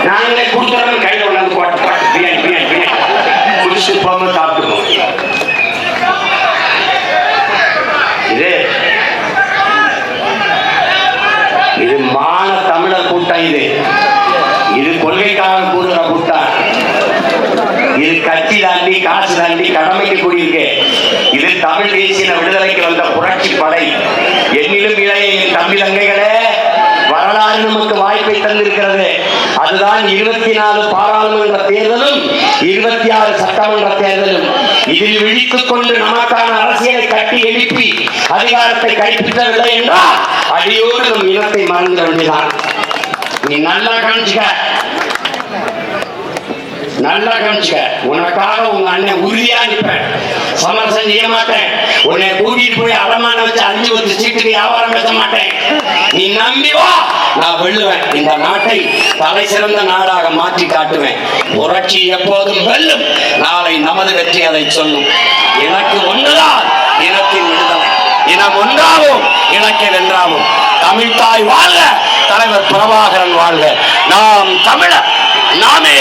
நாங்களே கொடுத்துறோம். கையில ஒண்ணு போட்டு போட்டு பிரியாணி பிரியாணி பிரியாணி குடிச்சு போகும்போது சாப்பிட்டுருவோம். இது மான தமிழர் கூட்டம். இது கொள்கைக்காக கூறுகிற கூட்டம். இது கட்சி தாண்டி காசு தாண்டி கடமைக்கு கூடியிருக்கு. இது தமிழ் தேசிய விடுதலைக்கு வந்த புரட்சி படை. என்னிலும் இளைய என் தம்பி தங்கைகளே, வரலாறு நமக்கு வாய்ப்பை தந்திருக்கிறது. அதுதான் 24 பாராளுமன்ற தேர்தலும் 26 சட்டமன்ற தேர்தலும். இதில் விழித்துக் கொண்டு நமக்கான அரசியலை கட்டி எழுப்பி அதிகாரத்தை கைப்பற்றவில்லை என்றால் அடியோடு நம் இனத்தை மறந்து வேண்டியதான். நீ நல்லா கவனிச்சுக்க, நல்லா கவனிச்சுக்க. உனக்காக உங்க அண்ணன் உறுதியா நிற்பேன். சமரசம் செய்ய மாட்டேன். உன்னை கூட்டிட்டு போய் அடமான வச்சு 5 சீட்டுக்கு வியாபாரம் பேச மாட்டேன். நீ நம்பி வா, நான் வெல்லுவேன். இந்த நாட்டை தலை சிறந்த நாடாக மாற்றி காட்டுவேன். புரட்சி எப்போதும் வெல்லும். நாளை நமது வெற்றி அதை சொல்லும். எனக்கு ஒன்றுதான் இனத்தின் விடுதலை. இனம் ஒன்றாவும் இலக்கை வென்றாவும். தமிழ்தாய் வாழ்க, தலைவர் பிரபாகரன் வாழ்க. நாம் தமிழர், நாமே